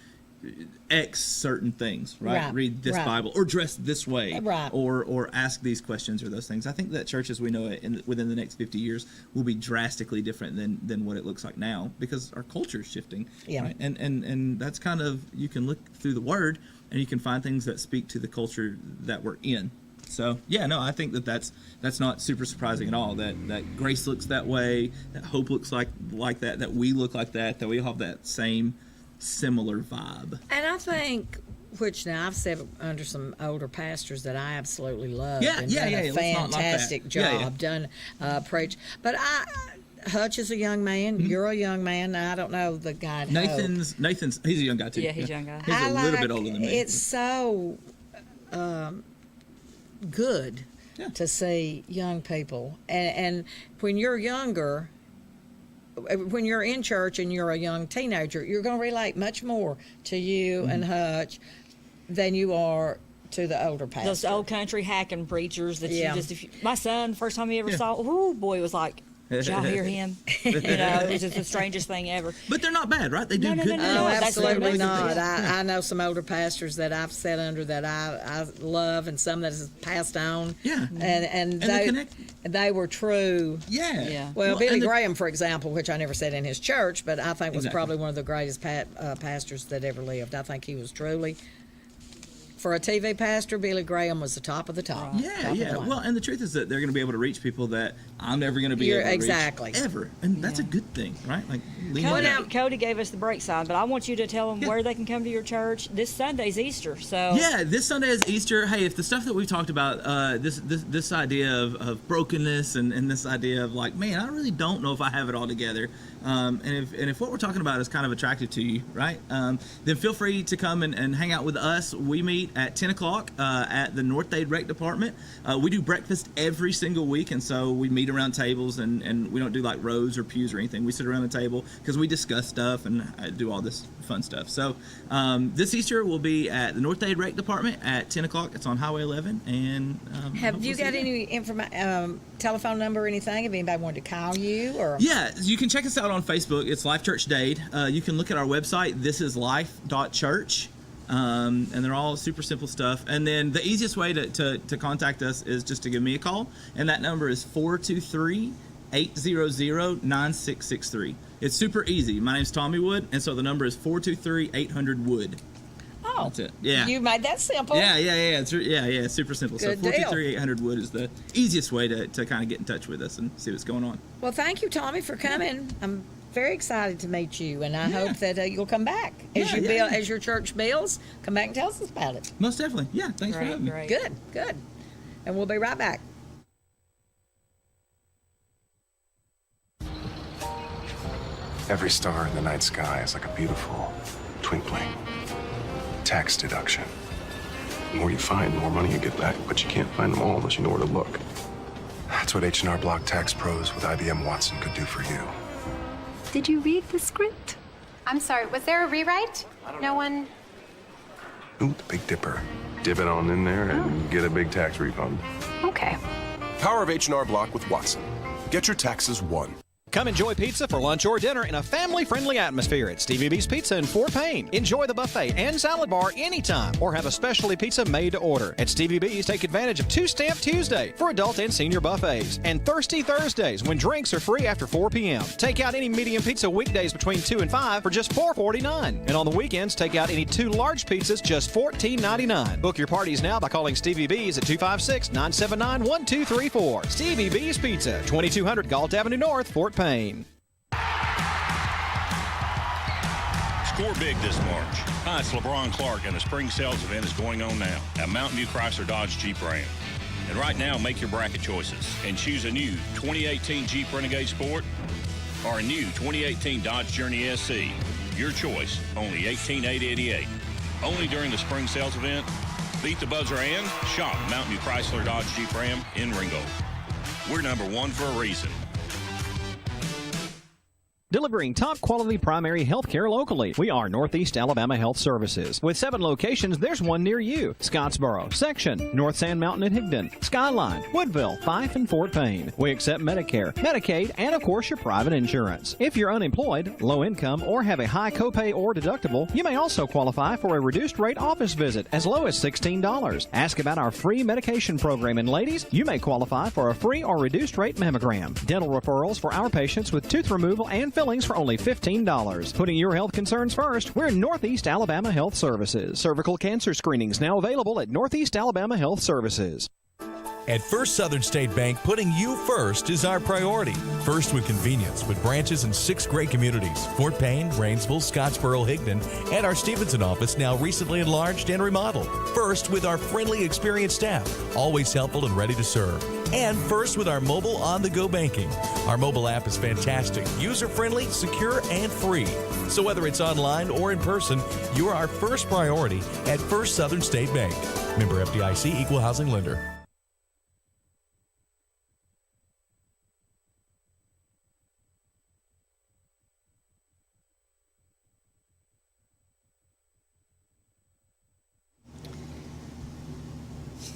Speaker 6: X certain things, right?
Speaker 2: Right,
Speaker 6: Read this
Speaker 2: right.
Speaker 6: Bible or dress this way,
Speaker 2: Right.
Speaker 6: or ask these questions or those things. I think that churches we know it within the next 50 years will be drastically different than what it looks like now because our culture is shifting.
Speaker 2: Yeah.
Speaker 6: Right? And that's kind of, you can look through the Word and you can find things that speak to the culture that we're in. So yeah, no, I think that's not super surprising at all. That Grace looks that way, that Hope looks like that we look like that we all have that same similar vibe.
Speaker 2: And I think, which now I've said under some older pastors that I absolutely love.
Speaker 6: Yeah,
Speaker 2: and
Speaker 6: yeah,
Speaker 2: done
Speaker 6: yeah,
Speaker 2: a
Speaker 6: let's not knock that.
Speaker 2: fantastic
Speaker 6: Yeah,
Speaker 2: job.
Speaker 6: yeah.
Speaker 2: Done preach. But Hutch is a young man. You're a young man. I don't know the guy. at Hope.
Speaker 6: Nathan's he's a young guy too.
Speaker 3: Yeah, he's a young guy.
Speaker 6: He's a little bit older than me.
Speaker 2: It's so good
Speaker 6: Yeah.
Speaker 2: to see young people, and when you're younger, when you're in church and you're a young teenager, you're going to relate much more to you and Hutch than you are to the older pastor.
Speaker 3: Those old country hacking preachers that
Speaker 2: Yeah.
Speaker 3: my son, first time he ever
Speaker 6: Yeah.
Speaker 3: saw, oh boy, was like, did y'all hear him? It was just the strangest thing ever.
Speaker 6: But they're not bad, right? They do
Speaker 3: No,
Speaker 6: good.
Speaker 3: no,
Speaker 2: Oh,
Speaker 3: no, that's
Speaker 2: absolutely
Speaker 3: what
Speaker 2: not.
Speaker 3: it is.
Speaker 2: I know some older pastors that I've sat under that I love, and some that has passed on.
Speaker 6: Yeah.
Speaker 2: and
Speaker 6: they connect.
Speaker 2: they were true.
Speaker 6: Yeah.
Speaker 3: Yeah.
Speaker 2: Well, Billy
Speaker 6: and
Speaker 2: Graham, for example, which I never said in his church, but I think was
Speaker 6: Exactly.
Speaker 2: probably one of the greatest pastors that ever lived. I think he was truly for a TV pastor, Billy Graham was the top of the top.
Speaker 6: Yeah. Well, and the truth is that they're going to be able to reach people that I'm never going to be able to reach ever, and that's a good thing, right? Like
Speaker 3: Cody gave us the break sign, but I want you to tell them where they can come to your church. This Sunday's Easter, so
Speaker 6: this Sunday is Easter. Hey, if the stuff that we've talked about, this idea of brokenness and this idea of like, man, I really don't know if I have it all together, and if what we're talking about is kind of attractive to you, right? Then feel free to come and hang out with us. We meet at 10 o'clock at the North Dade Rec Department. We do breakfast every single week, and so we meet around tables, and we don't do like rows or pews or anything. We sit around the table because we discuss stuff and do all this fun stuff. So this Easter we'll be at the North Dade Rec Department at 10 o'clock. It's on Highway 11. And
Speaker 2: have you got any telephone number or anything if anybody wanted to call you? Or
Speaker 6: yeah, you can check us out on Facebook. It's Life Church Dade. You can look at our website, thisislife.church. And they're all super simple stuff. And then the easiest way to contact us is just to give me a call, and that number is 423-800-9663. It's super easy. My name's Tommy Wood, and so the number is 423-800-WOOD.
Speaker 2: Oh,
Speaker 6: that's it. Yeah,
Speaker 2: you made that simple.
Speaker 6: Yeah. It's super simple.
Speaker 2: Good
Speaker 6: so 423-800-WOOD is the easiest way to kind of get in touch with us and see what's going on.
Speaker 2: Well, thank you, Tommy, for coming. I'm very excited to meet you, and I hope that you'll come back as your church builds. Come back and tell us about it.
Speaker 6: Most definitely. Yeah, thanks for having me.
Speaker 2: Good. And we'll be right back.
Speaker 7: Every star in the night sky is like a beautiful twinkling tax deduction. The more you find, the more money you get back, but you can't find them all unless you know where to look. That's what H&R Block Tax Pros with IBM Watson could do for you.
Speaker 8: Did you read the script? I'm sorry, was there a rewrite? No one...
Speaker 7: Ooh, the Big Dipper. Dip it on in there and get a big tax refund.
Speaker 8: Okay.
Speaker 9: Power of H&R Block with Watson. Get your taxes won.
Speaker 5: Come enjoy pizza for lunch or dinner in a family-friendly atmosphere at Stevie B's Pizza in Fort Payne. Enjoy the buffet and salad bar anytime, or have a specialty pizza made to order. At Stevie B's, take advantage of Two-Stamp Tuesday for adult and senior buffets, and Thirsty Thursdays when drinks are free after 4 p.m. Take out any medium pizza weekdays between 2 and 5 for just $4.49. And on the weekends, take out any 2 large pizzas just $14.99. Book your parties now by calling Stevie B's at 256-979-1234. Stevie B's Pizza, 2200 Galt Avenue North, Fort Payne.
Speaker 10: Score big this March. Hi, it's LeBron Clark, and the spring sales event is going on now at Mountain View Chrysler Dodge Jeep Ram. And right now, make your bracket choices and choose a new 2018 Jeep Renegade Sport or a new 2018 Dodge Journey SC. Your choice, only $18,888. Only during the spring sales event. Beat the buzzer and shop Mountain View Chrysler Dodge Jeep Ram in Ringgold. We're number one for a reason.
Speaker 5: Delivering top-quality primary health care locally. We are Northeast Alabama Health Services. With 7 locations, there's one near you. Scottsboro, Section, North Sand Mountain and Higdon, Skyline, Woodville, Fife, and Fort Payne. We accept Medicare, Medicaid, and of course your private insurance. If you're unemployed, low income, or have a high copay or deductible, you may also qualify for a reduced rate office visit as low as $16. Ask about our free medication program, and ladies, you may qualify for a free or reduced rate mammogram. Dental referrals for our patients with tooth removal and fillings for only $15. Putting your health concerns first, we're Northeast Alabama Health Services. Cervical cancer screenings now available at Northeast Alabama Health Services.
Speaker 4: At First Southern State Bank, putting you first is our priority. First with convenience, with branches in 6 great communities: Fort Payne, Rainsville, Scottsboro, Higdon, and our Stevenson office, now recently enlarged and remodeled. First with our friendly, experienced staff, always helpful and ready to serve. And first with our mobile on-the-go banking. Our mobile app is fantastic, user-friendly, secure, and free. So whether it's online or in person, you're our first priority at First Southern State Bank. Member FDIC, Equal Housing Lender.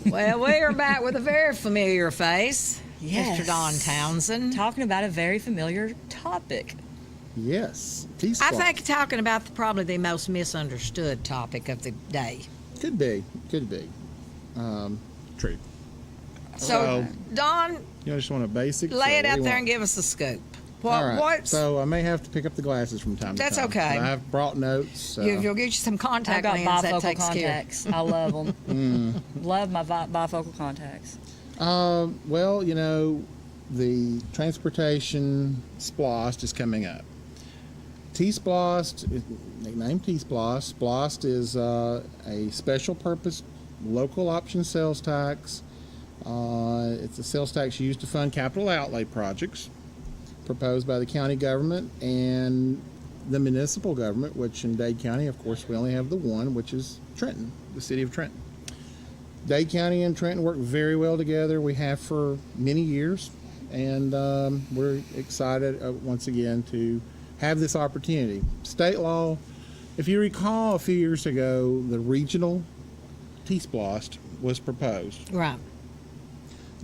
Speaker 2: Well, we are back with a very familiar face,
Speaker 3: Yes.
Speaker 2: Mr. Don Townsend.
Speaker 3: Talking about a very familiar topic.
Speaker 11: Yes, peace.
Speaker 2: I think talking about probably the most misunderstood topic of the day.
Speaker 11: Could be.
Speaker 2: So, Don,
Speaker 11: you just want a basic.
Speaker 2: lay it out there and give us the scoop. What,
Speaker 11: All right.
Speaker 2: what's
Speaker 11: So I may have to pick up the glasses from time
Speaker 2: That's
Speaker 11: to time.
Speaker 2: okay.
Speaker 11: I've brought notes. So.
Speaker 2: you'll get you some
Speaker 3: I've
Speaker 2: contact
Speaker 3: got
Speaker 2: lens that
Speaker 3: bifocal
Speaker 2: takes care.
Speaker 3: contacts. I love them. Love my bifocal contacts.
Speaker 11: Well, you know, the transportation SPLOST is coming up. T-SPLOST, nicknamed T-SPLOST. SPLOST is a special purpose local option sales tax. It's a sales tax used to fund capital outlay projects proposed by the county government and the municipal government, which in Dade County, of course, we only have the one, which is Trenton, the city of Trenton. Dade County and Trenton work very well together. We have for many years, and we're excited once again to have this opportunity. State law, if you recall a few years ago, the regional T-SPLOST was proposed.
Speaker 2: Right.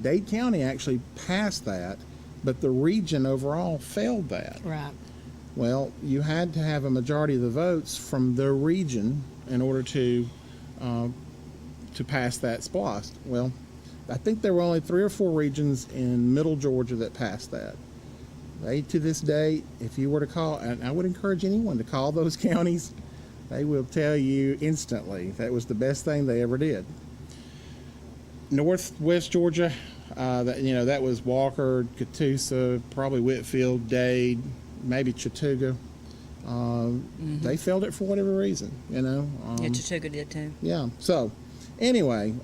Speaker 11: Dade County actually passed that, but the region overall failed that.
Speaker 2: Right.
Speaker 11: Well, you had to have a majority of the votes from the region in order to pass that SPLOST. Well, I think there were only 3 or 4 regions in middle Georgia that passed that. They, to this day, if you were to call, and I would encourage anyone to call those counties, they will tell you instantly that was the best thing they ever did. Northwest Georgia, that was Walker, Catoosa, probably Whitfield, Dade, maybe Chattooga. They failed it for whatever reason,
Speaker 3: Yeah, Chattooga did too.
Speaker 11: Yeah. So, anyway,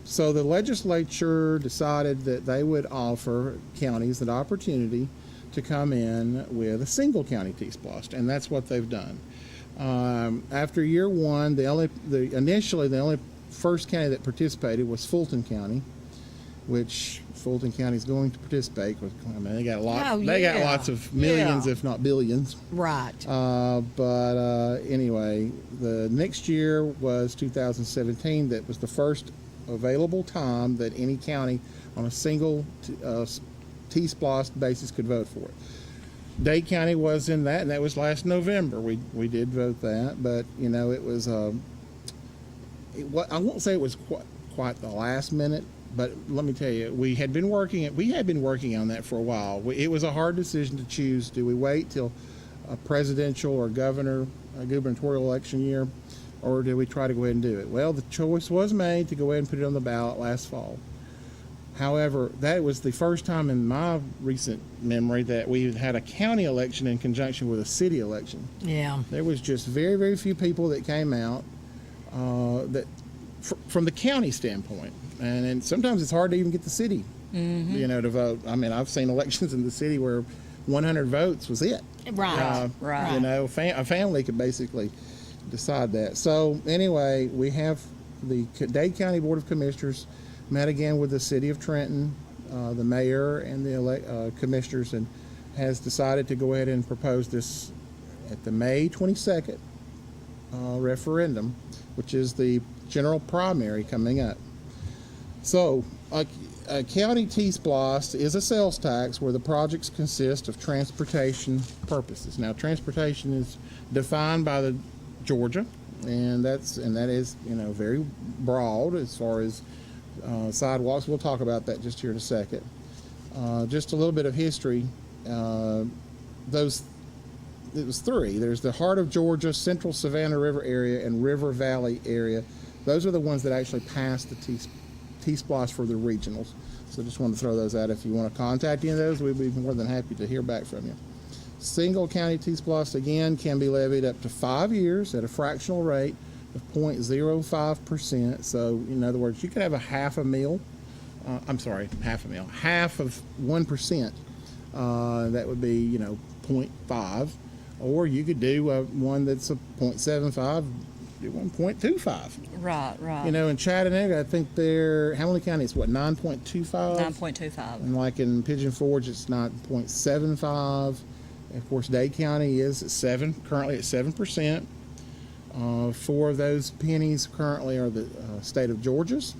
Speaker 11: so the legislature decided that they would offer counties an opportunity to come in with a single county T-SPLOST, and that's what they've done. After year one, initially the only first county that participated was Fulton County, which Fulton County is going to participate. I mean, they got lots of millions, if not billions.
Speaker 2: Right.
Speaker 11: But anyway, the next year was 2017. That was the first available time that any county on a single T-SPLOST basis could vote for it. Dade County was in that, and that was last November. We did vote that, but it was I won't say it was quite the last minute, but let me tell you, we had been working on that for a while. It was a hard decision to choose. Do we wait till a presidential or gubernatorial election year, or do we try to go ahead and do it? Well, the choice was made to go ahead and put it on the ballot last fall. However, that was the first time in my recent memory that we had a county election in conjunction with a city election.
Speaker 2: Yeah.
Speaker 11: There was just very, very few people that came out from the county standpoint. And sometimes it's hard to even get the city, to vote. I mean, I've seen elections in the city where 100 votes was it.
Speaker 2: Right. Right.
Speaker 11: A family could basically decide that. So anyway, we have the Dade County Board of Commissioners met again with the city of Trenton, the mayor and the commissioners, and has decided to go ahead and propose this at the May 22nd referendum, which is the general primary coming up. So a county T-SPLOST is a sales tax where the projects consist of transportation purposes. Now, transportation is defined by the Georgia, and that is very broad as far as sidewalks. We'll talk about that just here in a second. Just a little bit of history. It was 3. There's the heart of Georgia, Central Savannah River area, and River Valley area. Those are the ones that actually passed the T-SPLOST for the regionals. So just want to throw those out. If you want to contact any of those, we'd be more than happy to hear back from you. Single county T-SPLOST, again, can be levied up to 5 years at a fractional rate of 0.05%. So, in other words, you could have half of 1%. That would be, 0.5. Or you could do one that's a 0.75, do 1.25.
Speaker 3: Right.
Speaker 11: In Chattanooga, I think Hamilton County is 9.25?
Speaker 3: 9.25.
Speaker 11: And like in Pigeon Forge, it's 9.75. Of course, Dade County is currently at 7%. 4 of those pennies currently are the state of Georgia's.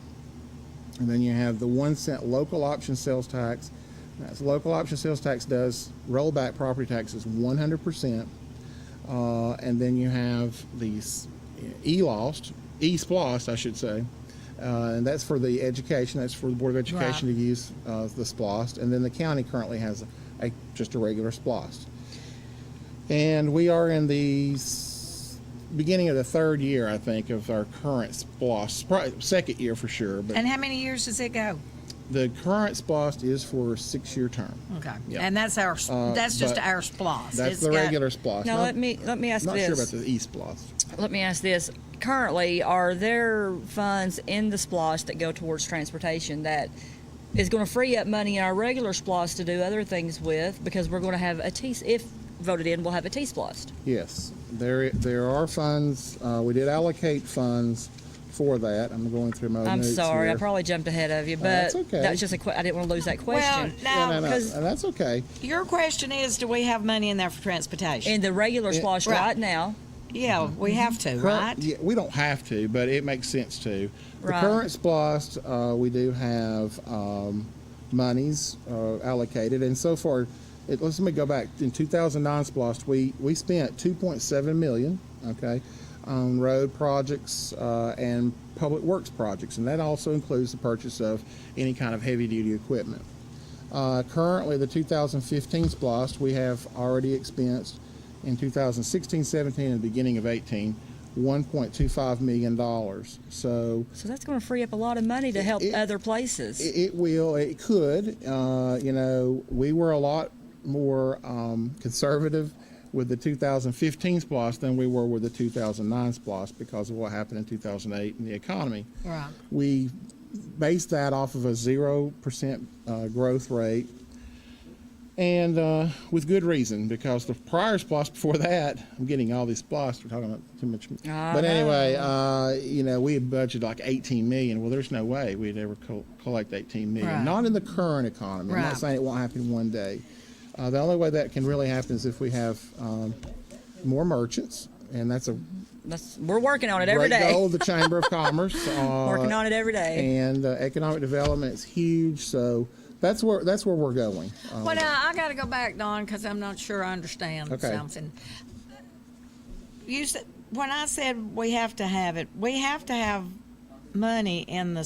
Speaker 11: And then you have the 1 cent local option sales tax. That's local option sales tax does roll back property taxes 100%. And then you have these E-SPLOST, I should say. And that's for the education. That's for the Board of Education to use the SPLOST. And then the county currently has just a regular SPLOST. And we are in the beginning of the third year, I think, of our current SPLOST, probably second year for sure. But
Speaker 2: And how many years does it go?
Speaker 11: the current SPLOST is for a 6-year term.
Speaker 2: Okay.
Speaker 11: Yeah.
Speaker 2: And that's our that's just
Speaker 11: but
Speaker 2: our SPLOST.
Speaker 11: That's the regular SPLOST.
Speaker 3: Now let me ask
Speaker 11: not
Speaker 3: this.
Speaker 11: sure about the e-SPLOST.
Speaker 3: Let me ask this. Currently, are there funds in the SPLOST that go towards transportation that is going to free up money in our regular SPLOST to do other things with, because we're going to have a T, if voted in, we'll have a T-SPLOST?
Speaker 11: Yes, there are funds. We did allocate funds for that. I'm going through my
Speaker 3: I'm
Speaker 11: notes
Speaker 3: sorry,
Speaker 11: here.
Speaker 3: I probably jumped ahead of you, but
Speaker 11: that's okay.
Speaker 3: that's just I didn't want to lose that question.
Speaker 2: Well, now,
Speaker 11: No, that's okay.
Speaker 2: your question is, do we have money in there for transportation?
Speaker 3: In the regular SPLOST right now,
Speaker 2: yeah, we have to, right?
Speaker 11: Yeah, we don't have to, but it makes sense to. The
Speaker 3: Right.
Speaker 11: current SPLOST, we do have monies allocated, and so far, let me go back. In 2009 SPLOST, we spent $2.7 million, okay, on road projects and public works projects, and that also includes the purchase of any kind of heavy-duty equipment. Currently, the 2015 SPLOST, we have already expensed in 2016, 17, and the beginning of 18, $1.25 million. So
Speaker 3: that's going to free up a lot of money to help other places.
Speaker 11: It will. It could. We were a lot more conservative with the 2015 SPLOST than we were with the 2009 SPLOST because of what happened in 2008 in the economy.
Speaker 2: Right.
Speaker 11: We based that off of a 0% growth rate, and with good reason, because the prior SPLOST before that, I'm getting all these SPLOST, we're talking about too much. But anyway, we had budgeted like $18 million. Well, there's no way we'd ever collect $18 million.
Speaker 2: Right.
Speaker 11: Not in the current economy. I'm not
Speaker 2: Right.
Speaker 11: saying it won't happen one day. The only way that can really happen is if we have more merchants, and that's a
Speaker 3: We're working on it every
Speaker 11: great
Speaker 3: day.
Speaker 11: goal of the Chamber of Commerce.
Speaker 3: Working on it every day.
Speaker 11: And economic development is huge, so that's where we're going.
Speaker 2: Well, now, I got to go back, Don, because I'm not sure I understand
Speaker 11: Okay.
Speaker 2: something. You said, when I said we have to have it, we have to have money in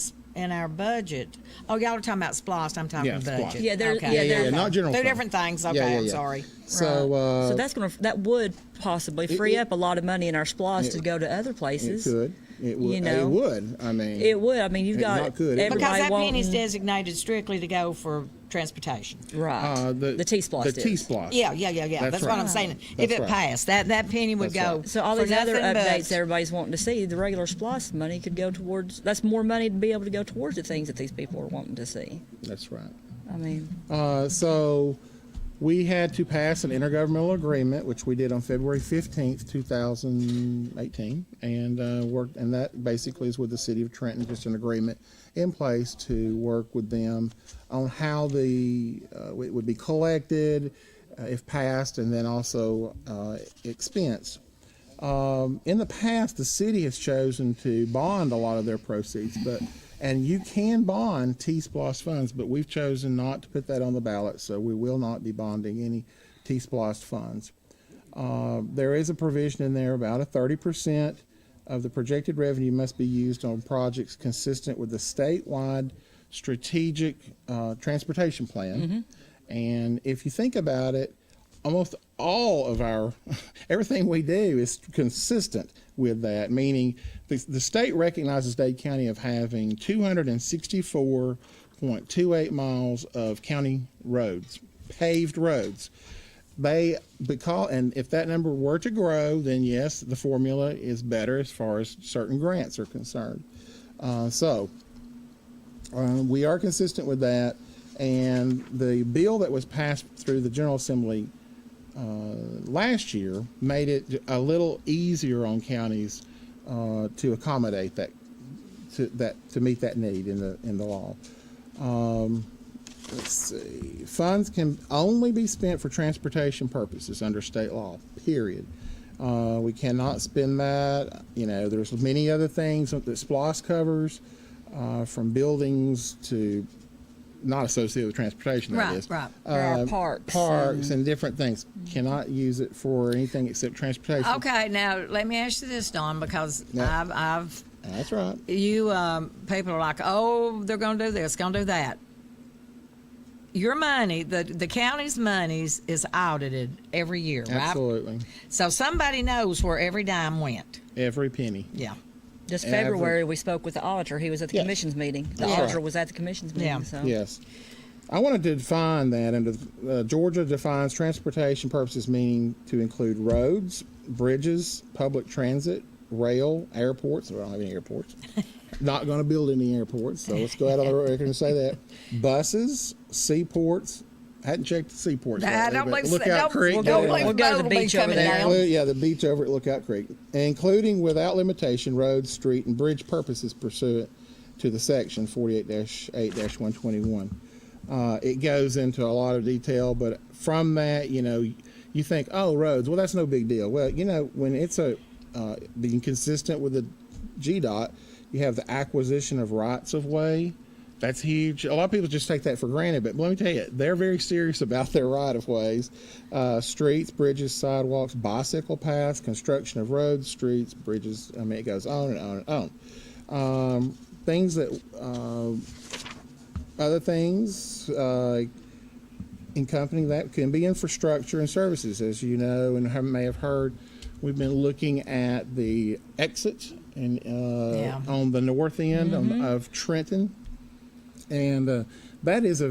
Speaker 2: our budget. Oh, y'all are talking about SPLOST. I'm talking
Speaker 11: Yeah, SPLOST.
Speaker 2: budget.
Speaker 3: Yeah, there's-
Speaker 2: okay.
Speaker 3: yeah,
Speaker 11: yeah,
Speaker 3: there's-
Speaker 11: not general
Speaker 2: Two
Speaker 11: fund.
Speaker 2: different things. Okay,
Speaker 11: Yeah, yeah,
Speaker 2: I'm
Speaker 11: yeah.
Speaker 2: sorry.
Speaker 11: So,
Speaker 3: So that would possibly free
Speaker 11: it-
Speaker 3: up a lot of money in our SPLOST to go to other
Speaker 11: it
Speaker 3: places.
Speaker 11: could. It would.
Speaker 3: You know.
Speaker 11: It would. I mean.
Speaker 3: It would. I mean, you've
Speaker 11: It
Speaker 3: got
Speaker 11: not could.
Speaker 3: everybody
Speaker 2: Because that
Speaker 3: wanting,
Speaker 2: penny is designated strictly to go for transportation.
Speaker 3: right.
Speaker 11: the
Speaker 3: T-SPLOST
Speaker 11: The
Speaker 3: is.
Speaker 11: T-SPLOST.
Speaker 2: Yeah. That's what
Speaker 11: right.
Speaker 2: I'm saying.
Speaker 11: That's
Speaker 2: If it
Speaker 11: right.
Speaker 2: passed, that penny would
Speaker 11: That's
Speaker 2: go.
Speaker 11: right.
Speaker 3: So all
Speaker 2: for
Speaker 3: these other
Speaker 2: nothing but-
Speaker 3: updates everybody's wanting to see, the regular SPLOST money could go towards. That's more money to be able to go towards the things that these people are wanting to see.
Speaker 11: That's right.
Speaker 3: I mean,
Speaker 11: So we had to pass an intergovernmental agreement, which we did on February 15th, 2018, and worked. And that basically is with the city of Trenton, just an agreement in place to work with them on how it would be collected, if passed, and then also expensed. In the past, the city has chosen to bond a lot of their proceeds, and you can bond T-SPLOST funds, but we've chosen not to put that on the ballot, so we will not be bonding any T-SPLOST funds. There is a provision in there about 30% of the projected revenue must be used on projects consistent with the statewide strategic transportation plan. And if you think about it, almost all of everything we do is consistent with that, meaning the state recognizes Dade County of having 264.28 miles of county roads, paved roads. And if that number were to grow, then yes, the formula is better as far as certain grants are concerned. We are consistent with that, and the bill that was passed through the General Assembly last year made it a little easier on counties to accommodate that, to meet that need in the law. Let's see. Funds can only be spent for transportation purposes under state law, period. We cannot spend that. There's many other things that SPLOST covers, from buildings to not associated with transportation, that is.
Speaker 2: Right.
Speaker 3: there are parks.
Speaker 11: Parks and different things. Cannot use it for anything except transportation.
Speaker 2: Okay, now let me ask you this, Don, because
Speaker 11: Yeah.
Speaker 2: I've
Speaker 11: That's right.
Speaker 2: people are like, oh, they're going to do this, going to do that. your money, the county's monies is audited every year, right?
Speaker 11: Absolutely.
Speaker 2: So somebody knows where every dime went.
Speaker 11: Every penny.
Speaker 2: Yeah.
Speaker 3: Just February, we spoke with the auditor. He was at the commission's meeting. The auditor was at the commission's meeting.
Speaker 2: Yeah.
Speaker 3: So.
Speaker 11: Yes. I wanted to define that, and Georgia defines transportation purposes meaning to include roads, bridges, public transit, rail, airports. We don't have any airports. Not going to build any airports, so let's go out on the record and say that. Buses, seaports. I hadn't checked the seaports.
Speaker 2: I don't believe
Speaker 11: Lookout Creek.
Speaker 3: We'll go to the beach over there.
Speaker 11: Yeah, the beach over at Lookout Creek, including without limitation road, street, and bridge purposes pursuant to the section 48-8-121. It goes into a lot of detail, but from that, you think, oh, roads, well, that's no big deal. Well, when it's being consistent with the GDOT, you have the acquisition of rights of way. That's huge. A lot of people just take that for granted, but let me tell you, they're very serious about their right of ways. Streets, bridges, sidewalks, bicycle paths, construction of roads, streets, bridges. I mean, it goes on and on and on. Things that, other things accompanying that can be infrastructure and services. As you know and may have heard, we've been looking at the exit and on the north end of Trenton. And that is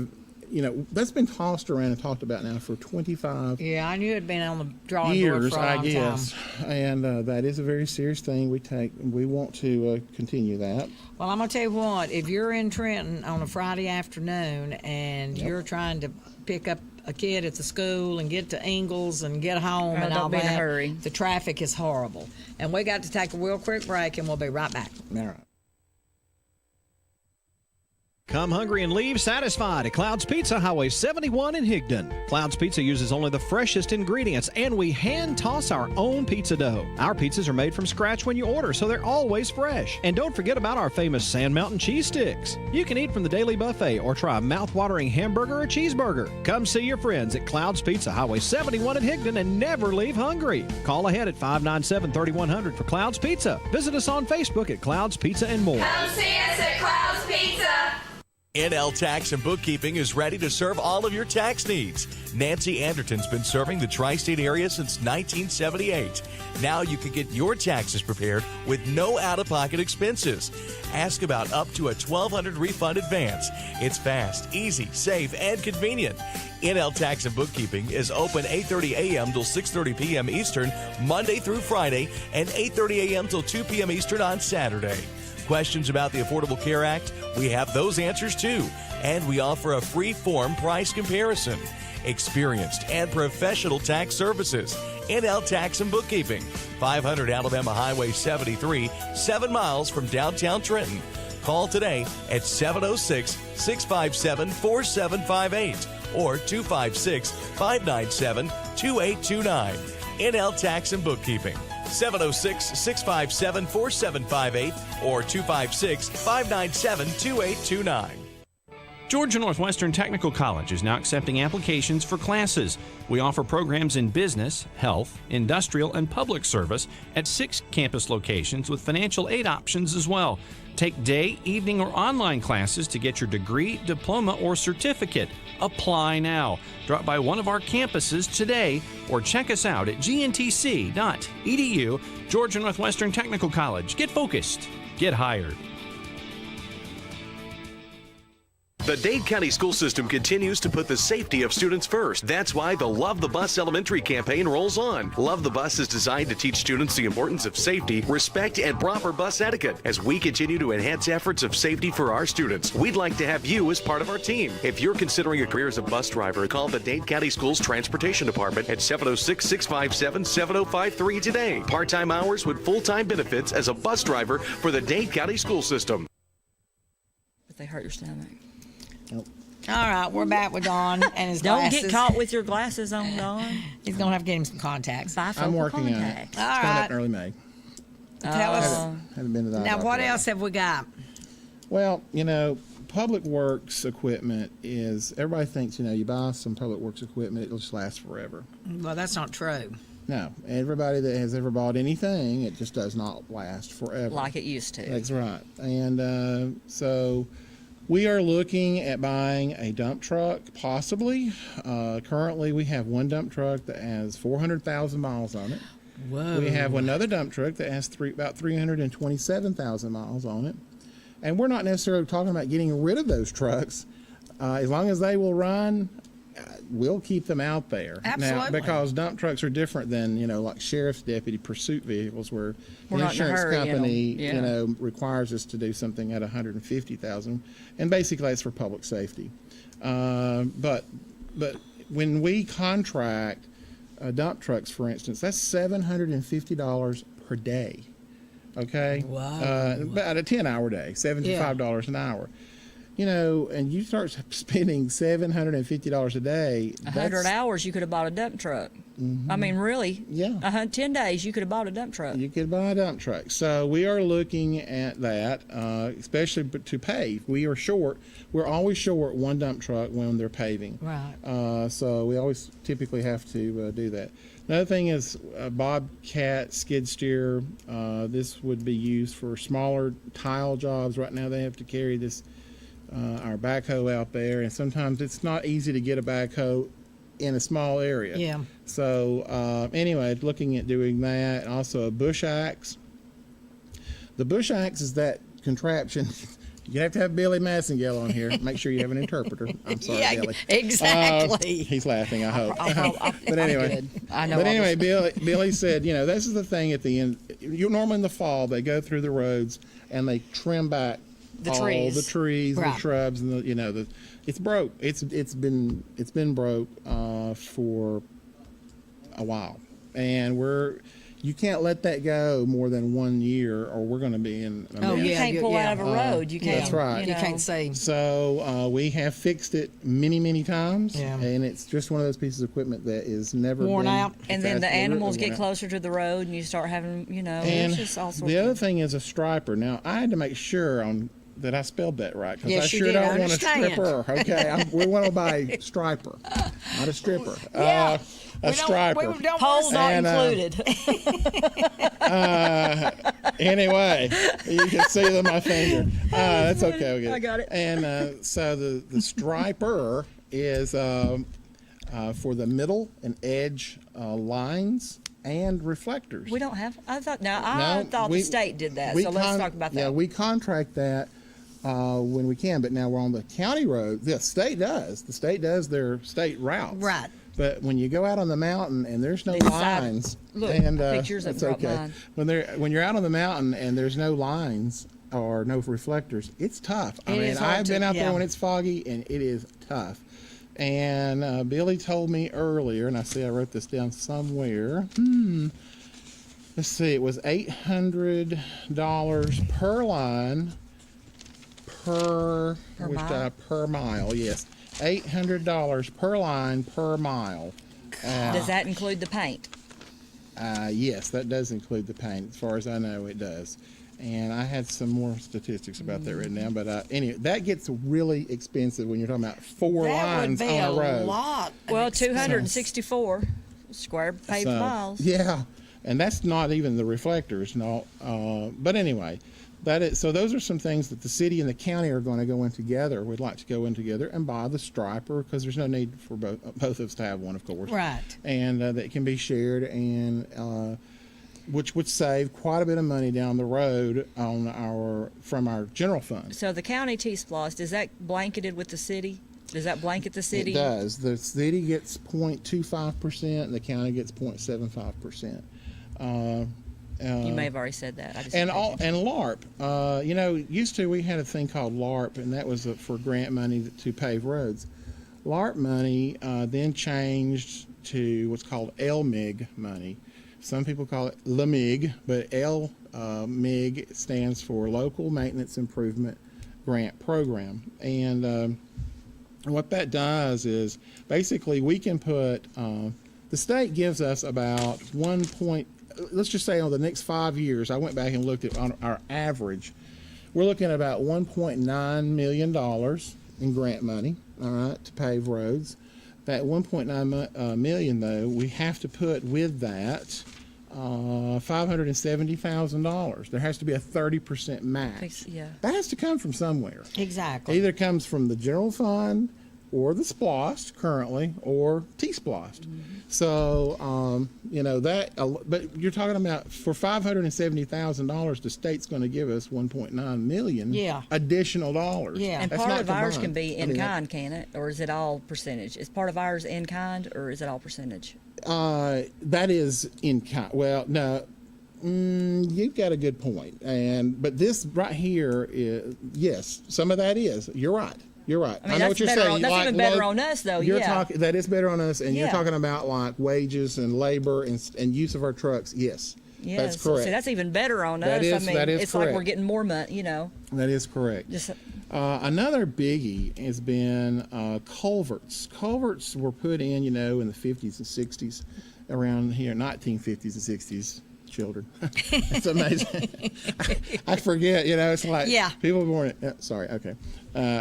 Speaker 11: that's been tossed around and talked about now for 25
Speaker 2: Yeah, I knew it had been on the drawing board for a long time.
Speaker 11: And that is a very serious thing we want to continue that.
Speaker 2: Well, I'm going to tell you what, if you're in Trenton on a Friday afternoon and you're trying to pick up a kid at the school and get to Ingalls and get home and all
Speaker 3: don't be in a
Speaker 2: that,
Speaker 3: hurry.
Speaker 2: the traffic is horrible. And we got to take a real quick break, and we'll be right back.
Speaker 11: All right.
Speaker 5: Come hungry and leave satisfied at Cloud's Pizza, Highway 71 in Higdon. Cloud's Pizza uses only the freshest ingredients, and we hand toss our own pizza dough. Our pizzas are made from scratch when you order, so they're always fresh. And don't forget about our famous Sand Mountain cheese sticks. You can eat from the daily buffet or try a mouth-watering hamburger or cheeseburger. Come see your friends at Cloud's Pizza, Highway 71 in Higdon, and never leave hungry. Call ahead at 597-3100 for Cloud's Pizza. Visit us on Facebook at Cloud's Pizza and more.
Speaker 12: Come see us at Cloud's Pizza.
Speaker 4: NL Tax and Bookkeeping is ready to serve all of your tax needs. Nancy Anderton's been serving the tri-state area since 1978. Now you can get your taxes prepared with no out-of-pocket expenses. Ask about up to a $1,200 refund advance. It's fast, easy, safe, and convenient. NL Tax and Bookkeeping is open 8:30 a.m. till 6:30 p.m. Eastern, Monday through Friday, and 8:30 a.m. till 2 p.m. Eastern on Saturday. Questions about the Affordable Care Act? We have those answers too. And we offer a free form price comparison. Experienced and professional tax services. NL Tax and Bookkeeping. 500 Alabama Highway 73, 7 miles from downtown Trenton. Call today at 706-657-4758 or 256-597-2829. NL Tax and Bookkeeping. 706-657-4758 or 256-597-2829.
Speaker 13: Georgia Northwestern Technical College is now accepting applications for classes. We offer programs in business, health, industrial, and public service at 6 campus locations with financial aid options as well. Take day, evening, or online classes to get your degree, diploma, or certificate. Apply now. Drop by one of our campuses today or check us out at gntc.edu. Georgia Northwestern Technical College. Get focused. Get hired.
Speaker 14: The Dade County school system continues to put the safety of students first. That's why the Love the Bus Elementary campaign rolls on. Love the Bus is designed to teach students the importance of safety, respect, and proper bus etiquette. As we continue to enhance efforts of safety for our students, we'd like to have you as part of our team. If you're considering a career as a bus driver, call the Dade County Schools Transportation Department at 706-657-7053 today. Part-time hours with full-time benefits as a bus driver for the Dade County school system.
Speaker 3: But they hurt your stomach.
Speaker 2: All right, we're back with Don and his
Speaker 3: Don't
Speaker 2: glasses.
Speaker 3: get caught with your glasses on, Don.
Speaker 2: He's going to have to get him some contacts.
Speaker 11: I'm working on it. It's coming up in early May.
Speaker 2: Tell us.
Speaker 11: Haven't been to that.
Speaker 2: Now, what else have we got?
Speaker 11: Well, public works equipment is, everybody thinks, you buy some public works equipment, it'll just last forever.
Speaker 2: Well, that's not true.
Speaker 11: No. Everybody that has ever bought anything, it just does not last forever.
Speaker 3: Like it used to.
Speaker 11: That's right. And so We are looking at buying a dump truck, possibly. Currently, we have one dump truck that has 400,000 miles on it.
Speaker 2: Whoa.
Speaker 11: We have another dump truck that has about 327,000 miles on it. And we're not necessarily talking about getting rid of those trucks. As long as they will run, we'll keep them out there.
Speaker 2: Absolutely.
Speaker 11: Now, because dump trucks are different than, like sheriff's deputy pursuit vehicles, where
Speaker 3: We're
Speaker 11: the
Speaker 3: not in a
Speaker 11: insurance
Speaker 3: hurry,
Speaker 11: company, requires us to do something at 150,000, and basically it's for public safety. But when we contract dump trucks, for instance, that's $750 per day. Okay.
Speaker 2: Wow.
Speaker 11: About a 10-hour day, $75 an hour. And you start spending $750 a day.
Speaker 3: 100 hours, you could have bought a dump truck.
Speaker 11: Mm-hmm.
Speaker 3: I mean, really?
Speaker 11: Yeah.
Speaker 3: 10 days, you could have bought a dump truck.
Speaker 11: You could buy a dump truck. So we are looking at that, especially to pave. We are short. We're always short one dump truck when they're paving.
Speaker 2: Right.
Speaker 11: So we always typically have to do that. Another thing is Bobcat skid steer. This would be used for smaller tile jobs. Right now they have to carry this our backhoe out there, and sometimes it's not easy to get a backhoe in a small area.
Speaker 2: Yeah.
Speaker 11: So anyway, looking at doing that, and also a bush axe. The bush axe is that contraption. You have to have Billy Massengale on here. Make sure you have an interpreter. I'm sorry,
Speaker 2: Yeah,
Speaker 11: Billy.
Speaker 2: exactly.
Speaker 11: He's laughing, I hope. But
Speaker 3: I'm
Speaker 11: anyway,
Speaker 3: good. I know.
Speaker 11: but anyway, Billy said, this is the thing at the end. Normally in the fall, they go through the roads and they trim back all the trees,
Speaker 2: Right.
Speaker 11: the shrubs, and it's broke. It's been broke for a while, and you can't let that go more than 1 year, or we're going to be in a mess.
Speaker 3: You can't pull out of a road. You can't.
Speaker 11: That's right.
Speaker 2: You can't see.
Speaker 11: So we have fixed it many times,
Speaker 2: Yeah.
Speaker 11: and it's just one of those pieces of equipment that is never
Speaker 2: Worn
Speaker 11: been,
Speaker 2: out.
Speaker 3: And then the
Speaker 11: absolutely
Speaker 3: animals
Speaker 11: worn
Speaker 3: get
Speaker 11: out.
Speaker 3: closer to the road, and you start having,
Speaker 11: And
Speaker 3: it's just all sorts
Speaker 11: the other
Speaker 3: of.
Speaker 11: thing is a striper. Now I had to make sure that I spelled that right, because
Speaker 2: Yes,
Speaker 11: I
Speaker 2: you
Speaker 11: sure
Speaker 2: did. I
Speaker 11: don't want a
Speaker 2: understand.
Speaker 11: stripper. Okay, we want to buy a striper, not a stripper.
Speaker 2: Yeah.
Speaker 11: A striper.
Speaker 3: Pole not
Speaker 11: And,
Speaker 3: included.
Speaker 11: Anyway, you can see my finger. That's okay.
Speaker 3: I got it.
Speaker 11: And so the striper is for the middle and edge lines and reflectors.
Speaker 3: We don't have. I thought the state did that. So let's talk about that.
Speaker 11: Yeah, we contract that when we can. But now we're on the county road. The state does. The state does their state routes.
Speaker 2: Right.
Speaker 11: But when you go out on the mountain and there's no
Speaker 3: They decide-
Speaker 11: lines,
Speaker 3: Look,
Speaker 11: and
Speaker 3: pictures of
Speaker 11: that's okay.
Speaker 3: mine.
Speaker 11: When you're out on the mountain and there's no lines or no reflectors, it's tough.
Speaker 2: It is hard
Speaker 11: I've been out there
Speaker 2: yeah.
Speaker 11: when it's foggy, and it is tough. And Billy told me earlier, and I wrote this down somewhere. Let's see, it was $800 per line per mile. Yes, $800 per line per mile.
Speaker 3: Does that include the paint?
Speaker 11: Yes, that does include the paint. As far as I know, it does. And I had some more statistics about that written down. But anyway, that gets really expensive when you're talking about four lines on a road.
Speaker 2: Lot.
Speaker 3: Well, 264 square paved miles.
Speaker 11: Yeah, and that's not even the reflectors. No, but anyway, so those are some things that the city and the county are going to go in together. We'd like to go in together and buy the striper, because there's no need for both of us to have one, of course.
Speaker 2: Right.
Speaker 11: And that can be shared, and which would save quite a bit of money down the road from our general fund.
Speaker 3: So the county T-Splosh, is that blanketed with the city? Does that blanket the city?
Speaker 11: It does. The city gets 0.25%, and the county gets 0.75%.
Speaker 3: You may have already said that. I just
Speaker 11: And LARP. Used to we had a thing called LARP, and that was for grant money to pave roads. LARP money then changed to what's called LMIG money. Some people call it LMIG, but LMIG stands for Local Maintenance Improvement Grant Program. And what that does is basically we can put, the state gives us about let's just say on the next 5 years, I went back and looked at on our average, we're looking at about $1.9 million in grant money, all right, to pave roads. That $1.9 million, though, we have to put with that $570,000. There has to be a 30% match.
Speaker 3: Yeah.
Speaker 11: That has to come from somewhere.
Speaker 2: Exactly.
Speaker 11: Either comes from the general fund, or the SPLOST currently, or T-SPLOST. So, but you're talking about for $570,000, the state's going to give us $1.9 million additional dollars.
Speaker 2: Yeah.
Speaker 3: And
Speaker 11: That's
Speaker 3: part
Speaker 11: not
Speaker 3: of ours
Speaker 11: combined.
Speaker 3: can be in kind, can it? Or is it all percentage? Is part of ours in kind, or is it all percentage?
Speaker 11: That is in kind. Well, no, you've got a good point. But this right here is, yes, some of that is. You're right. You're right.
Speaker 3: I mean,
Speaker 11: know what you're saying.
Speaker 3: That's even better on us, though.
Speaker 11: You're talking. That is better on us, and you're
Speaker 3: Yeah.
Speaker 11: talking about like wages and labor and use of our trucks. Yes,
Speaker 3: Yes.
Speaker 11: that's correct.
Speaker 3: See, that's even better on
Speaker 11: That
Speaker 3: us.
Speaker 11: is-
Speaker 3: I mean,
Speaker 11: that is
Speaker 3: it's like
Speaker 11: correct.
Speaker 3: we're getting more money,
Speaker 11: That is correct.
Speaker 3: Just
Speaker 11: Another biggie has been culverts. Culverts were put in, in the 50s and 60s, around here, 1950s and 60s. Children, it's amazing. I forget, it's like people were born. Sorry, okay.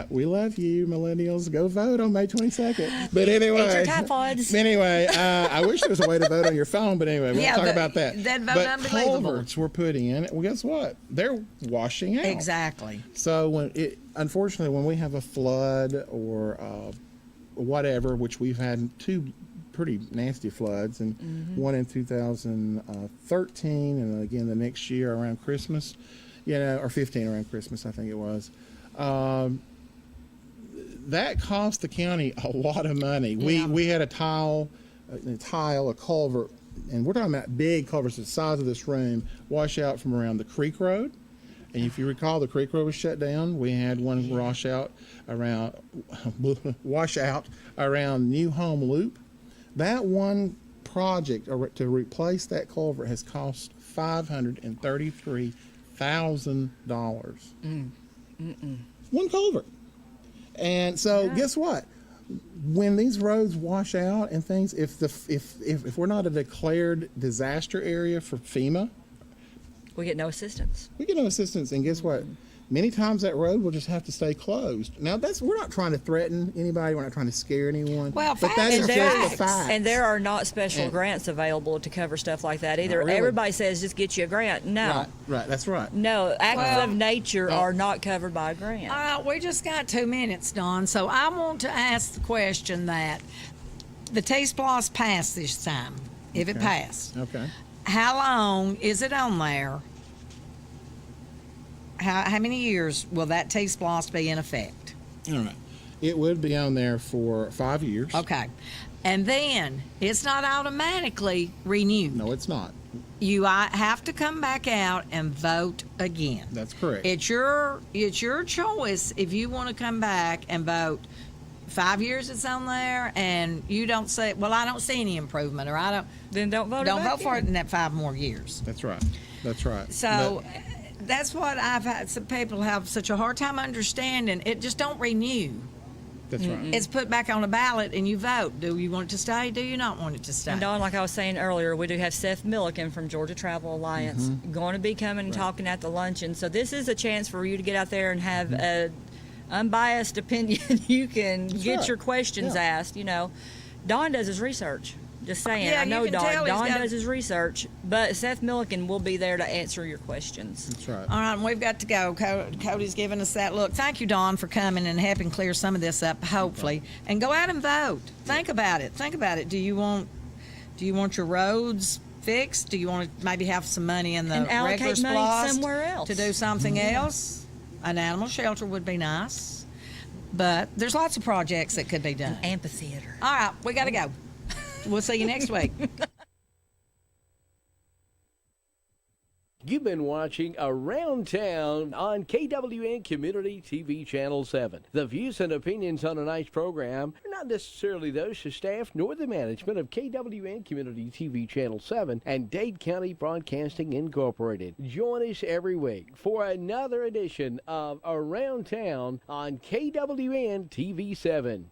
Speaker 11: We love you, millennials. Go vote on May 22nd. But anyway,
Speaker 3: Eat your typhoids.
Speaker 11: Anyway, I wish there was a way to vote on your phone. But anyway, we'll talk about that.
Speaker 2: That vote
Speaker 11: but
Speaker 2: unbelievable.
Speaker 11: culverts were put in. Well, guess what? They're washing out.
Speaker 2: Exactly.
Speaker 11: So unfortunately, when we have a flood or whatever, which we've had two pretty nasty floods, and one in 2013, and again the next year around Christmas, or 15 around Christmas, I think it was. That cost the county a lot of money.
Speaker 2: Yeah.
Speaker 11: We had a culvert, and we're talking about big culverts the size of this room, wash out from around the Creek Road. And if you recall, the Creek Road was shut down. We had one wash out around New Home Loop. That one project to replace that culvert has cost $533,000. One culvert. And so guess what? When these roads wash out and things, if we're not a declared disaster area for FEMA,
Speaker 3: we get no assistance.
Speaker 11: And guess what? Many times that road will just have to stay closed. Now, we're not trying to threaten anybody. We're not trying to scare anyone.
Speaker 2: Well,
Speaker 11: but that is just the fact.
Speaker 3: And there are not special grants available to cover stuff like that either.
Speaker 11: Not really.
Speaker 3: Everybody says just get you a grant. No.
Speaker 11: Right. That's right.
Speaker 3: No, acts of nature are not covered by a grant.
Speaker 2: We just got 2 minutes, Don. So I want to ask the question that the T-SPLOST passed this time, if it passed.
Speaker 11: Okay.
Speaker 2: How long is it on there? How many years will that T-SPLOST be in effect?
Speaker 11: All right. It would be on there for 5 years.
Speaker 2: Okay. And then it's not automatically renewed.
Speaker 11: No, it's not.
Speaker 2: You have to come back out and vote again.
Speaker 11: That's correct.
Speaker 2: It's your choice if you want to come back and vote. 5 years it's on there, and you don't say, "Well, I don't see any improvement," or "I don't."
Speaker 3: Then don't vote.
Speaker 2: Don't vote for it in that 5 more years.
Speaker 11: That's right.
Speaker 2: So that's what I've had. Some people have such a hard time understanding. It just don't renew.
Speaker 11: That's right.
Speaker 2: It's put back on the ballot, and you vote. Do you want it to stay? Do you not want it to stay?
Speaker 3: And Dawn, like I was saying earlier, we do have Seth Milliken from Georgia Travel Alliance going to be coming and talking at the luncheon. So this is a chance for you to get out there and have a unbiased opinion. You can get your questions asked. Don does his research. Just saying.
Speaker 2: Yeah,
Speaker 3: I know
Speaker 2: you can tell
Speaker 3: Don
Speaker 2: he's
Speaker 3: does his research, but Seth Milliken will be there to answer your questions.
Speaker 11: That's right.
Speaker 2: All right, and we've got to go. Cody's giving us that look. Thank you, Dawn, for coming and helping clear some of this up, hopefully. And go out and vote. Think about it. Do you want your roads fixed? Do you want to maybe have some money in the
Speaker 3: And allocate
Speaker 2: regular
Speaker 3: money
Speaker 2: SPLOST
Speaker 3: somewhere else.
Speaker 2: to do something else? An animal shelter would be nice. But there's lots of projects that could be done.
Speaker 3: Amphitheater.
Speaker 2: All right, we got to go. We'll see you next week.
Speaker 1: You've been watching Around Town on KWN Community TV Channel 7. The views and opinions on tonight's program are not necessarily those of staff nor the management of KWN Community TV Channel 7 and Dade County Broadcasting Incorporated. Join us every week for another edition of Around Town on KWN TV 7.